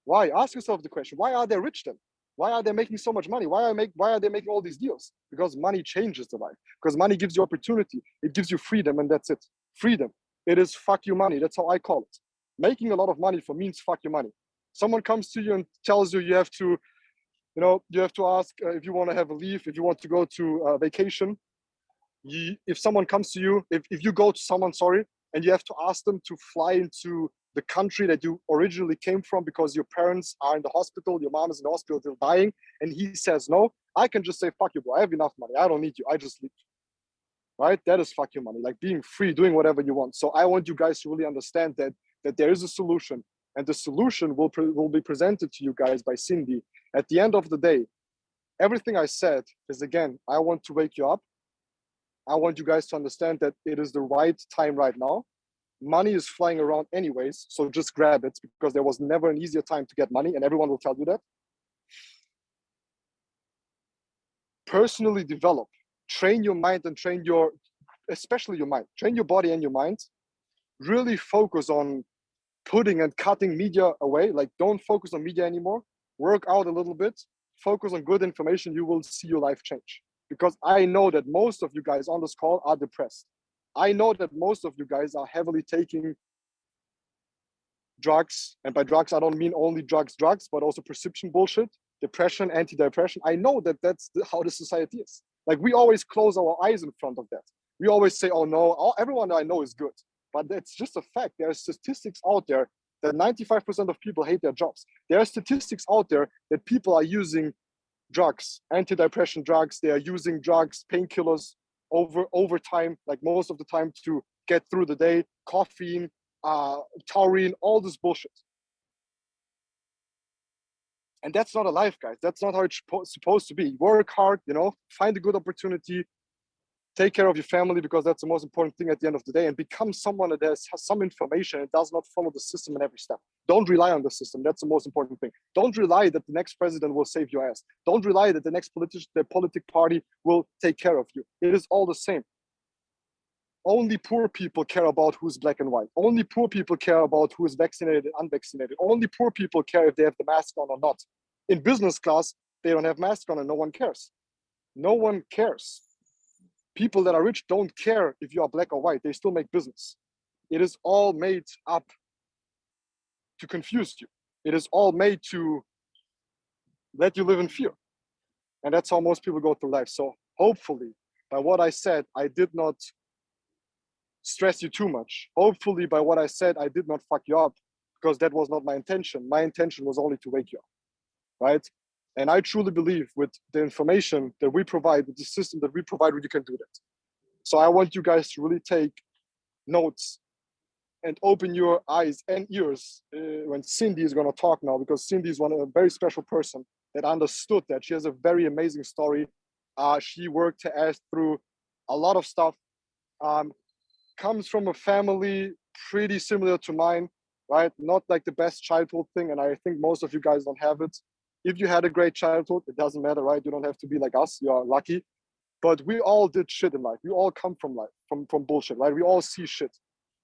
Why? Ask yourself the question, why are they rich then? Why are they making so much money? Why are they making all these deals? Because money changes the life. Because money gives you opportunity. It gives you freedom, and that's it. Freedom. It is fuck you money. That's how I call it. Making a lot of money for means fuck you money. Someone comes to you and tells you have to, you have to ask if you want to have a leave, if you want to go to vacation. If someone comes to you, if you go to someone, and you have to ask them to fly into the country that you originally came from because your parents are in the hospital, your mom is in the hospital, they're dying, and he says no, I can just say, fuck you, bro, I have enough money, I don't need you, I just leave. Right? That is fuck you money, like being free, doing whatever you want. So I want you guys to really understand that there is a solution, and the solution will be presented to you guys by Cindy. At the end of the day, everything I said is, again, I want to wake you up. I want you guys to understand that it is the right time right now. Money is flying around anyways, so just grab it, because there was never an easier time to get money, and everyone will tell you that. Personally develop, train your mind, and especially your mind, train your body and your mind. Really focus on putting and cutting media away. Like, don't focus on media anymore. Work out a little bit, focus on good information. You will see your life change. Because I know that most of you guys on this call are depressed. I know that most of you guys are heavily taking drugs. And by drugs, I don't mean only drugs, but also prescription bullshit, depression, antidepressant. I know that that's how the society is. Like, we always close our eyes in front of that. We always say, oh no, everyone I know is good. But it's just a fact. There are statistics out there that 95% of people hate their jobs. There are statistics out there that people are using drugs, antidepressant drugs. They are using drugs, painkillers over time, like most of the time, to get through the day. Caffeine, taurine, all this bullshit. And that's not a life, guys. That's not how it's supposed to be. Work hard, find a good opportunity, take care of your family, because that's the most important thing at the end of the day, and become someone that has some information and does not follow the system in every step. Don't rely on the system. That's the most important thing. Don't rely that the next president will save your ass. Don't rely that the next politic party will take care of you. It is all the same. Only poor people care about who's black and white. Only poor people care about who is vaccinated and unvaccinated. Only poor people care if they have the mask on or not. In business class, they don't have mask on and no one cares. No one cares. People that are rich don't care if you are black or white. They still make business. It is all made up to confuse you. It is all made to let you live in fear. And that's how most people go through life. So hopefully, by what I said, I did not stress you too much. Hopefully, by what I said, I did not fuck you up, because that was not my intention. My intention was only to wake you up, right? And I truly believe with the information that we provide, with the system that we provide, you can do that. So I want you guys to really take notes and open your eyes and ears when Cindy is going to talk now, because Cindy is a very special person that understood that. She has a very amazing story. She worked her ass through a lot of stuff. Comes from a family pretty similar to mine, right? Not like the best childhood thing, and I think most of you guys don't have it. If you had a great childhood, it doesn't matter, right? You don't have to be like us. You are lucky. But we all did shit in life. We all come from life, from bullshit, right? We all see shit.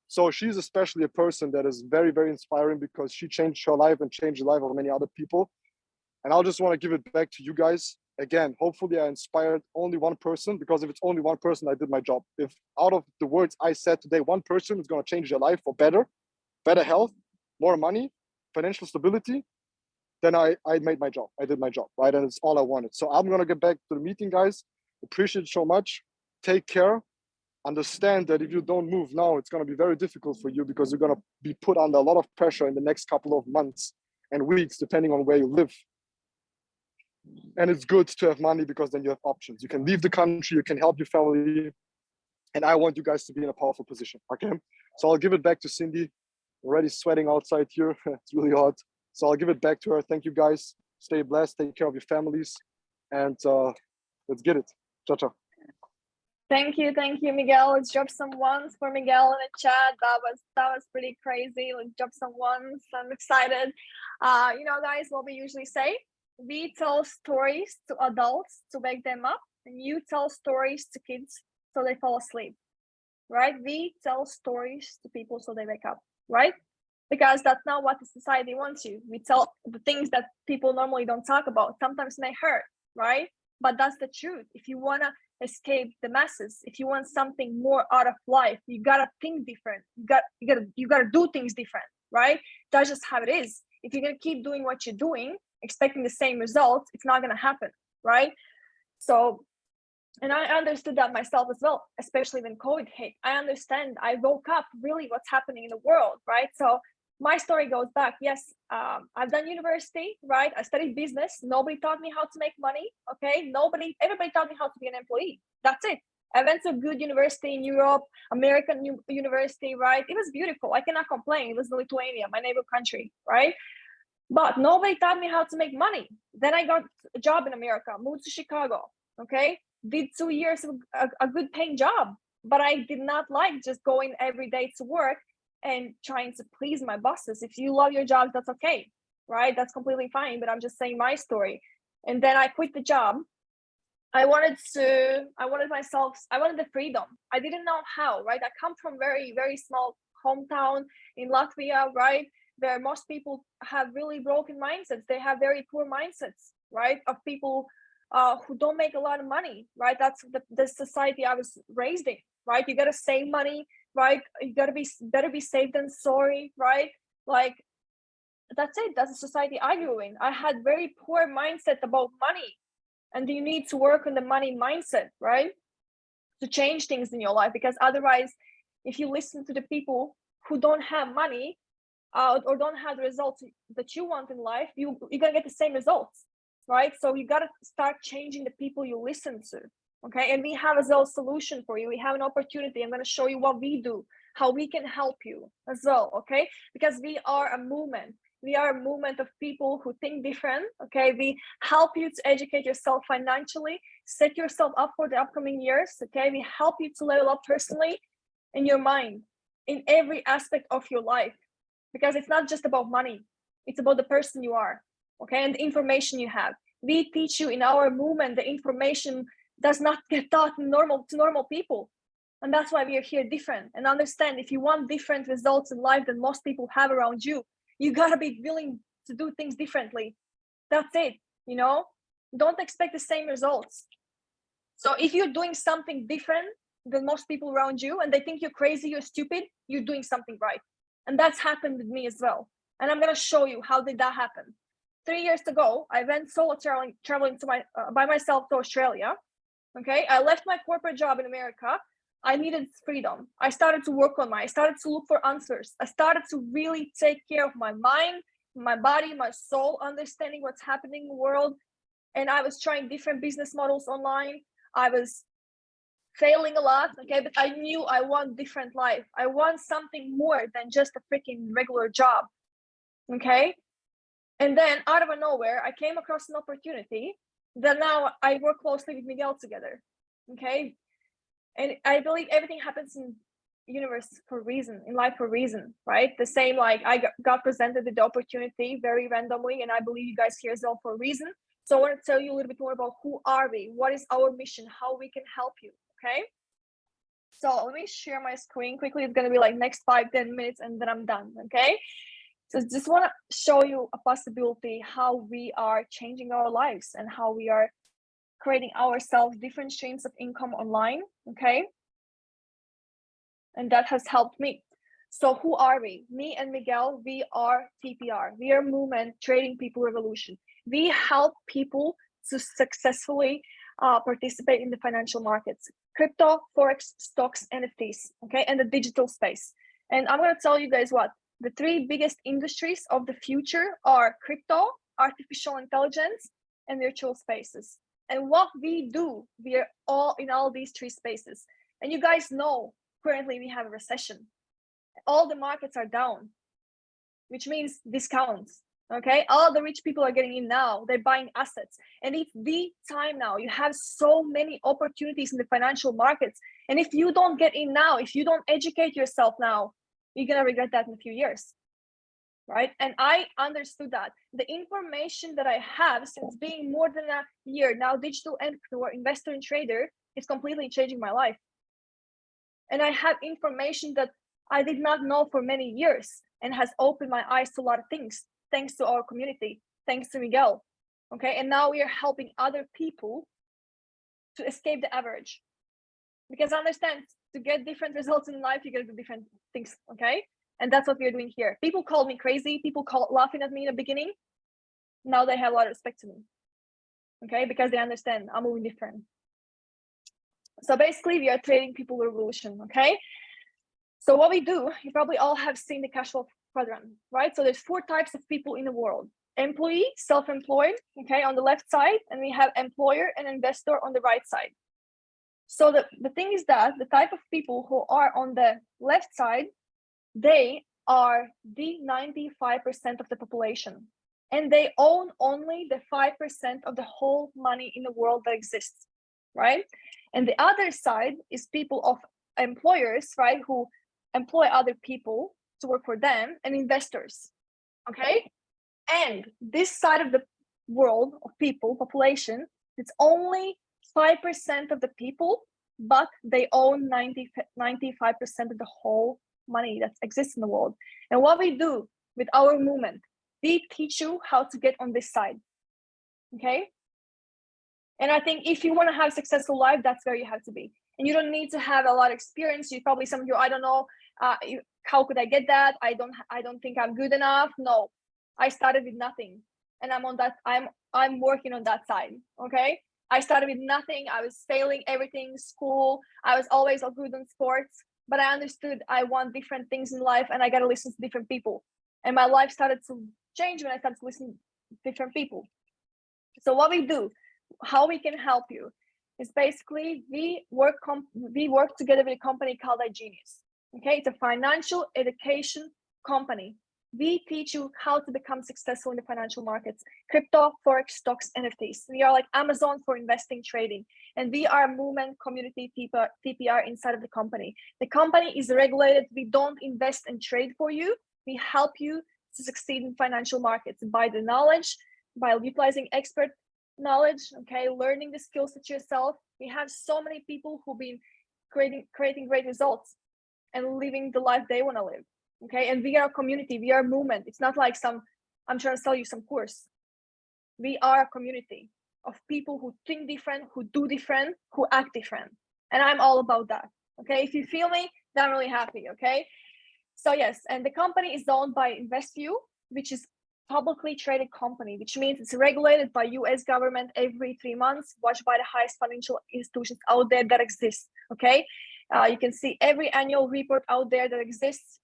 So she's especially a person that is very, very inspiring, because she changed her life and changed the life of many other people. And I'll just want to give it back to you guys. Again, hopefully I inspired only one person, because if it's only one person, I did my job. If out of the words I said today, one person is going to change your life for better health, more money, financial stability, then I made my job. I did my job, right? And it's all I wanted. So I'm going to get back to the meeting, guys. Appreciate it so much. Take care. Understand that if you don't move now, it's going to be very difficult for you, because you're going to be put under a lot of pressure in the next couple of months and weeks, depending on where you live. And it's good to have money, because then you have options. You can leave the country, you can help your family. And I want you guys to be in a powerful position, okay? So I'll give it back to Cindy. Already sweating outside here. It's really hot. So I'll give it back to her. Thank you, guys. Stay blessed. Take care of your families. And let's get it. Ciao, ciao. Thank you, Miguel. Let's drop some ones for Miguel in the chat. That was pretty crazy. Let's drop some ones. I'm excited. Guys, what we usually say, we tell stories to adults to wake them up, and you tell stories to kids so they fall asleep, right? We tell stories to people so they wake up, right? Because that's not what the society wants you. We tell the things that people normally don't talk about. Sometimes may hurt, right? But that's the truth. If you want to escape the masses, if you want something more out of life, you gotta think different. You gotta do things different, right? That's just how it is. If you're gonna keep doing what you're doing, expecting the same results, it's not gonna happen, right? So, and I understood that myself as well, especially when COVID hit. I understand. I woke up really what's happening in the world, right? So my story goes back. Yes, I've done university, right? I studied business. Nobody taught me how to make money. Okay, everybody taught me how to be an employee. That's it. I went to a good university in Europe, American university, right? It was beautiful. I cannot complain. It was Lithuania, my neighbor country, right? But nobody taught me how to make money. Then I got a job in America, moved to Chicago. Okay, did 2 years of a good paying job, but I did not like just going every day to work and trying to please my bosses. If you love your job, that's okay, right? That's completely fine. But I'm just saying my story. And then I quit the job. I wanted the freedom. I didn't know how, right? I come from very, very small hometown in Latvia, right? Where most people have really broken mindsets. They have very poor mindsets, right? Of people who don't make a lot of money, right? That's the society I was raised in, right? You gotta save money, right? You gotta be better be safe than sorry, right? Like that's it. That's the society I grew in. I had very poor mindset about money, and you need to work on the money mindset, right? To change things in your life, because otherwise, if you listen to the people who don't have money or don't have the results that you want in life, you're gonna get the same results, right? So you gotta start changing the people you listen to. Okay, and we have as well a solution for you. We have an opportunity. I'm gonna show you what we do, how we can help you as well. Okay, because we are a movement. We are a movement of people who think different. Okay, we help you to educate yourself financially, set yourself up for the upcoming years. Okay, we help you to level up personally in your mind, in every aspect of your life, because it's not just about money. It's about the person you are. Okay, and the information you have. We teach you in our movement. The information does not get taught to normal people, and that's why we are here different. And understand, if you want different results in life than most people have around you, you gotta be willing to do things differently. That's it. Don't expect the same results. So if you're doing something different than most people around you and they think you're crazy, you're stupid, you're doing something right. And that's happened with me as well. And I'm gonna show you how did that happen. 3 years ago, I went solo traveling to by myself to Australia. Okay, I left my corporate job in America. I needed freedom. I started to I started to look for answers. I started to really take care of my mind, my body, my soul, understanding what's happening in the world. And I was trying different business models online. I was failing a lot, okay, but I knew I want different life. I want something more than just a freaking regular job, okay? And then out of nowhere, I came across an opportunity that now I work closely with Miguel together, okay? And I believe everything happens in universe for a reason, in life for a reason, right? The same, like I got presented with the opportunity very randomly, and I believe you guys here as well for a reason. So I want to tell you a little bit more about who are we, what is our mission, how we can help you, okay? So let me share my screen quickly. It's going to be like next 5-10 minutes and then I'm done, okay? So just want to show you a possibility how we are changing our lives and how we are creating ourselves different streams of income online, okay? And that has helped me. So who are we? Me and Miguel, we are TPR. We are Movement Trading People Revolution. We help people to successfully participate in the financial markets, crypto, forex, stocks, NFTs, okay, and the digital space. And I'm going to tell you guys what the 3 biggest industries of the future are: crypto, artificial intelligence, and virtual spaces. And what we do, we are all in all these 3 spaces. And you guys know currently we have a recession. All the markets are down, which means discounts. Okay, all the rich people are getting in now. They're buying assets, and it's the time now. You have so many opportunities in the financial markets, and if you don't get in now, if you don't educate yourself now, you're gonna regret that in a few years. right? And I understood that the information that I have since being more than a year now digital entrepreneur, investor, and trader is completely changing my life. And I have information that I did not know for many years and has opened my eyes to a lot of things, thanks to our community, thanks to Miguel. Okay, and now we are helping other people to escape the average. Because I understand, to get different results in life, you gotta do different things, okay? And that's what we're doing here. People called me crazy, people laughing at me in the beginning. Now they have a lot of respect to me, okay? Because they understand I'm moving different. So basically, we are trading people revolution, okay? So what we do, you probably all have seen the cash flow quadrant, right? So there's 4 types of people in the world: employee, self-employed, okay, on the left side, and we have employer and investor on the right side. So the thing is that the type of people who are on the left side, they are the 95% of the population, and they own only the 5% of the whole money in the world that exists, right? And the other side is people of employers, right, who employ other people to work for them, and investors, okay? And this side of the world of people, population, it's only 5% of the people, but they own 95% of the whole money that exists in the world. And what we do with our movement, we teach you how to get on this side, okay? And I think if you want to have a successful life, that's where you have to be. And you don't need to have a lot of experience. You probably, some of you, I don't know, how could I get that? I don't think I'm good enough. No, I started with nothing, and I'm on that. I'm working on that side. Okay, I started with nothing. I was failing everything, school. I was always good in sports, but I understood I want different things in life, and I got to listen to different people. And my life started to change when I started to listen to different people. So what we do, how we can help you, is basically we work together with a company called iGenius. Okay, it's a financial education company. We teach you how to become successful in the financial markets: crypto, forex, stocks, NFTs. We are like Amazon for investing, trading, and we are a movement community TPR inside of the company. The company is regulated. We don't invest and trade for you. We help you to succeed in financial markets by the knowledge, by utilizing expert knowledge, okay, learning the skills that yourself. We have so many people who've been creating great results and living the life they want to live, okay? And we are a community, we are a movement. It's not like I'm trying to sell you some course. We are a community of people who think different, who do different, who act different, and I'm all about that, okay? If you feel me, then I'm really happy, okay? So yes, and the company is owned by InvestView, which is publicly traded company, which means it's regulated by US government every 3 months, watched by the highest financial institutions out there that exist, okay? You can see every annual report out there that exists.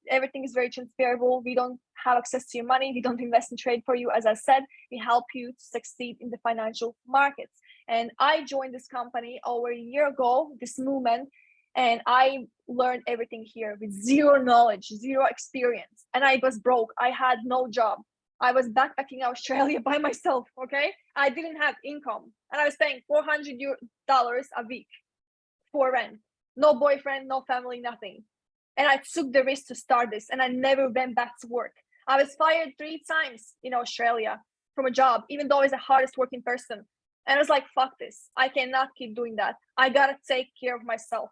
Everything is very transferable. We don't have access to your money. We don't invest and trade for you. As I said, we help you to succeed in the financial markets. And I joined this company over a year ago, this movement, and I learned everything here with zero knowledge, zero experience. And I was broke. I had no job. I was backpacking Australia by myself, okay? I didn't have income. And I was paying $400 a week for rent. No boyfriend, no family, nothing. And I took the risk to start this, and I never went back to work. I was fired 3 times in Australia from a job, even though I was the hardest working person. And I was like, fuck this. I cannot keep doing that. I gotta take care of myself.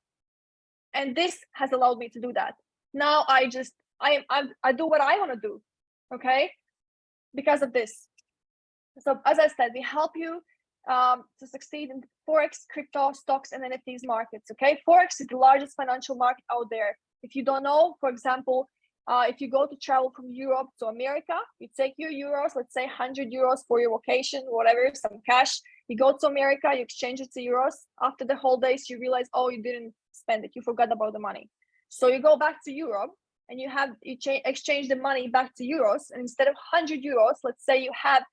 And this has allowed me to do that. Now I do what I want to do, okay? Because of this. So as I said, we help you to succeed in forex, crypto, stocks, and NFTs markets. Okay, forex is the largest financial market out there. If you don't know, for example, if you go to travel from Europe to America, you take your euros, let's say 100 euros for your vacation, whatever, some cash. You go to America, you exchange it to euros. After the holidays, you realize, oh, you didn't spend it, you forgot about the money. So you go back to Europe and you exchange the money back to euros, and instead of 100 euros, let's say you have,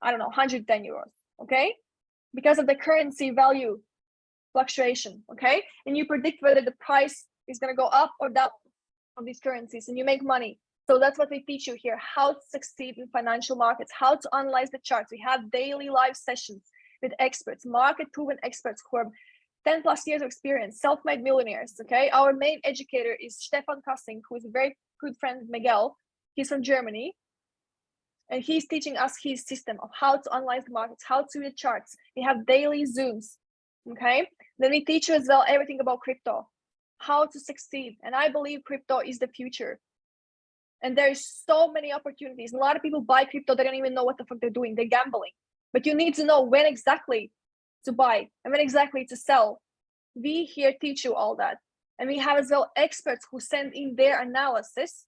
I don't know, 110 euros. Okay, because of the currency value fluctuation, okay? And you predict whether the price is going to go up or down of these currencies, and you make money. So that's what we teach you here: how to succeed in financial markets, how to analyze the charts. We have daily live sessions with experts, market proven experts who are 10 plus years of experience, self-made millionaires, okay? Our main educator is Stefan Kassing, who is a very good friend with Miguel. He's from Germany. And he's teaching us his system of how to analyze the markets, how to read charts. We have daily Zooms, okay? Then we teach you as well everything about crypto, how to succeed. And I believe crypto is the future. And there's so many opportunities. A lot of people buy crypto, they don't even know what the fuck they're doing. They're gambling. But you need to know when exactly to buy and when exactly to sell. We here teach you all that. And we have as well experts who send in their analysis.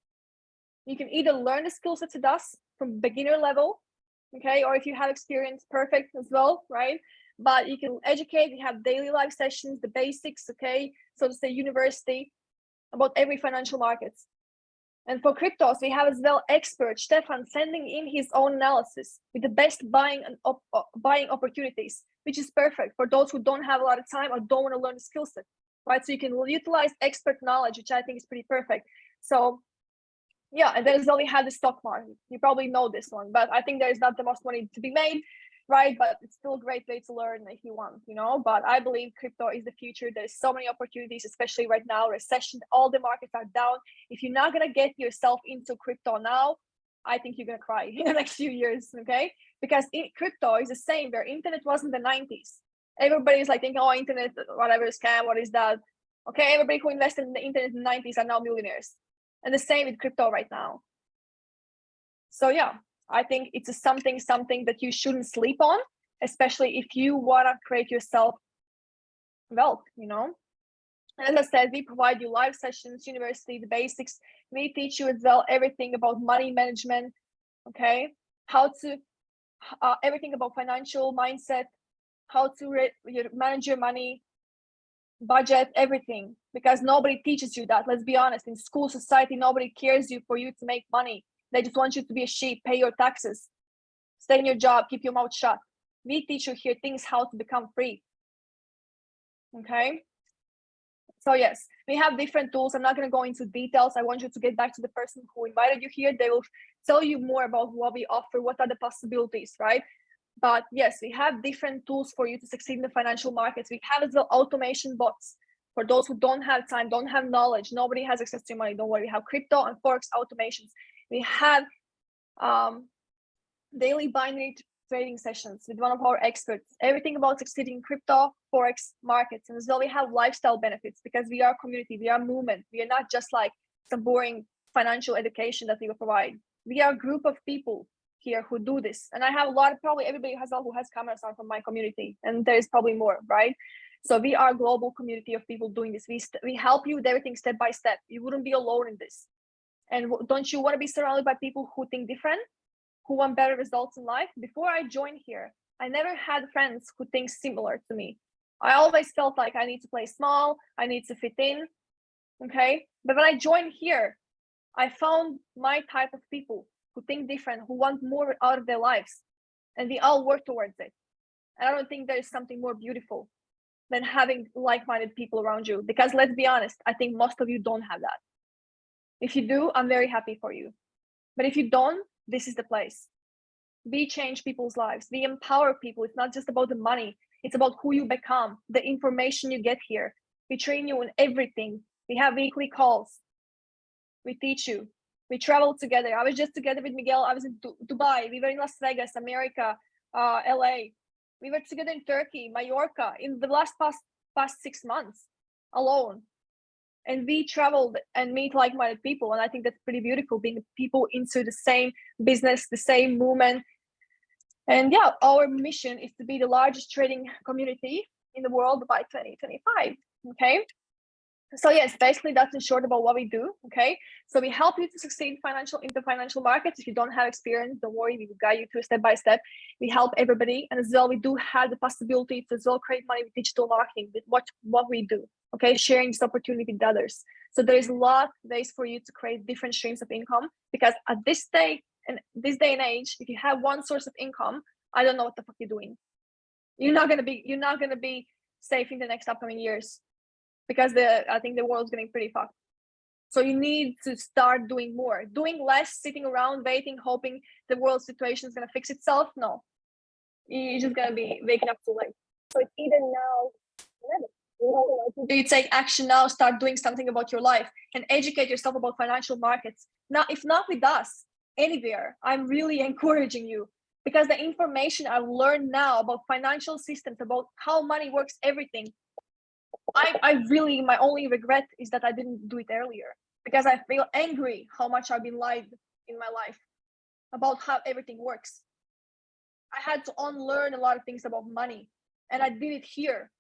You can either learn the skill sets with us from beginner level, okay? Or if you have experience, perfect as well, right? But you can educate, we have daily live sessions, the basics, okay? So to say university about every financial markets. And for cryptos, we have as well expert Stefan sending in his own analysis with the best buying opportunities, which is perfect for those who don't have a lot of time or don't want to learn the skill set, right? So you can utilize expert knowledge, which I think is pretty perfect. So yeah, and then as well we have the stock market. You probably know this one, but I think there is not the most money to be made, right? But it's still a great way to learn if you want, you know. But I believe crypto is the future. There's so many opportunities, especially right now, recession, all the markets are down. If you're not gonna get yourself into crypto now, I think you're gonna cry in the next few years, okay? Because crypto is the same where internet was in the 90s. Everybody's like thinking, oh, internet, whatever, scam, what is that? Okay, everybody who invested in the internet in the 90s are now millionaires. And the same with crypto right now. So yeah, I think it's something that you shouldn't sleep on, especially if you want to create yourself wealth, you know. And as I said, we provide you live sessions, university, the basics. We teach you as well everything about money management, okay? How to, everything about financial mindset, how to manage your money, budget, everything, because nobody teaches you that. Let's be honest, in school, society, nobody cares you for you to make money. They just want you to be a sheep, pay your taxes, stay in your job, keep your mouth shut. We teach you here things how to become free. Okay, so yes, we have different tools. I'm not going to go into details. I want you to get back to the person who invited you here. They will tell you more about what we offer, what are the possibilities, right? But yes, we have different tools for you to succeed in the financial markets. We have as well automation bots for those who don't have time, don't have knowledge. Nobody has access to money. Don't worry. We have crypto and forex automations. We have daily binary trading sessions with one of our experts. Everything about succeeding in crypto, forex markets, and as well we have lifestyle benefits because we are a community. We are a movement. We are not just like some boring financial education that we will provide. We are a group of people here who do this, and I have a lot of, probably everybody who has cameras on from my community, and there is probably more, right? So we are a global community of people doing this. We help you with everything step by step. You wouldn't be alone in this. And don't you want to be surrounded by people who think different, who want better results in life? Before I joined here, I never had friends who think similar to me. I always felt like I need to play small, I need to fit in, okay? But when I joined here, I found my type of people who think different, who want more out of their lives, and we all work towards it. And I don't think there is something more beautiful than having like-minded people around you, because let's be honest, I think most of you don't have that. If you do, I'm very happy for you. But if you don't, this is the place. We change people's lives. We empower people. It's not just about the money. It's about who you become, the information you get here. We train you in everything. We have weekly calls. We teach you. We travel together. I was just together with Miguel. I was in Dubai. We were in Las Vegas, America, LA. We were together in Turkey, Mallorca, in the past 6 months alone. And we traveled and meet like-minded people. And I think that's pretty beautiful, being people into the same business, the same movement. And yeah, our mission is to be the largest trading community in the world by 2025. Okay. So yes, basically that's in short about what we do. Okay. So we help you to succeed in the financial markets. If you don't have experience, don't worry, we will guide you through step by step. We help everybody. And as well, we do have the possibility to as well create money with digital marketing, with what we do. Okay, sharing this opportunity with others. So there is a lot of ways for you to create different streams of income, because at this day and age, if you have one source of income, I don't know what the fuck you're doing. You're not gonna be safe in the next upcoming years, because I think the world's getting pretty fucked. So you need to start doing more, doing less, sitting around waiting, hoping the world situation is gonna fix itself. No, you're just gonna be waking up too late. So it's either now or never. You take action now, start doing something about your life and educate yourself about financial markets. Now, if not with us, anywhere, I'm really encouraging you, because the information I've learned now about financial systems, about how money works, everything, I really, my only regret is that I didn't do it earlier, because I feel angry how much I've been lied in my life about how everything works. I had to unlearn a lot of things about money, and I did it here,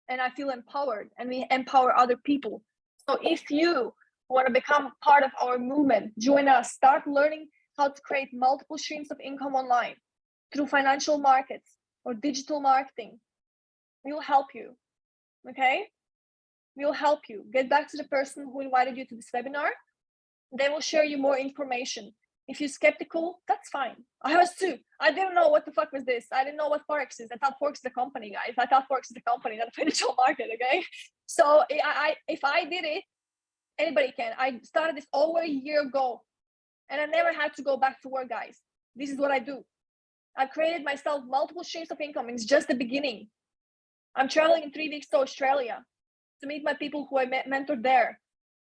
and I feel empowered, and we empower other people. So if you want to become part of our movement, join us, start learning how to create multiple streams of income online through financial markets or digital marketing. We will help you. Okay? We will help you. Get back to the person who invited you to this webinar. They will share you more information. If you're skeptical, that's fine. I was too. I didn't know what the fuck was this. I didn't know what Forex is. I thought Forex is the company, guys. I thought Forex is the company, not the financial market, okay? So if I did it, anybody can. I started this over a year ago, and I never had to go back to work, guys. This is what I do. I've created myself multiple streams of income. It's just the beginning. I'm traveling in 3 weeks to Australia to meet my people who I mentored there.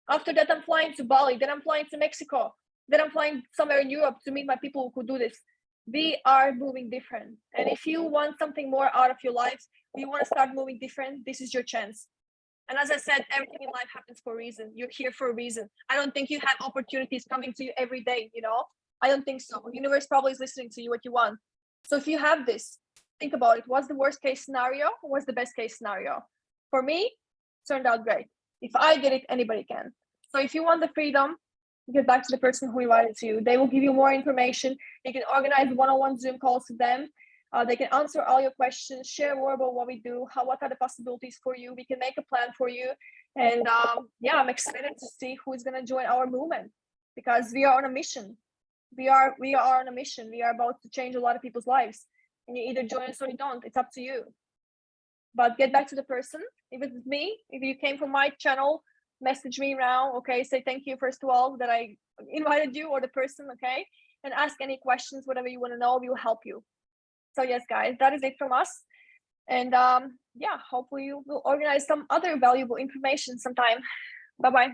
After that, I'm flying to Bali. Then I'm flying to Mexico. Then I'm flying somewhere in Europe to meet my people who do this. We are moving different. And if you want something more out of your life, you want to start moving different, this is your chance. And as I said, everything in life happens for a reason. You're here for a reason. I don't think you have opportunities coming to you every day, you know? I don't think so. The universe probably is listening to you what you want. So if you have this, think about it. What's the worst case scenario? What's the best case scenario? For me, it turned out great. If I did it, anybody can. So if you want the freedom, get back to the person who invited you. They will give you more information. You can organize one-on-one Zoom calls with them. They can answer all your questions, share more about what we do, what are the possibilities for you. We can make a plan for you. And yeah, I'm excited to see who is going to join our movement, because we are on a mission. We are on a mission. We are about to change a lot of people's lives. And you either join us or you don't. It's up to you. But get back to the person. If it's me, if you came from my channel, message me now, okay? Say thank you first of all that I invited you, or the person, okay? And ask any questions, whatever you want to know, we will help you. So yes, guys, that is it from us. And yeah, hopefully you will organize some other valuable information sometime. Bye-bye.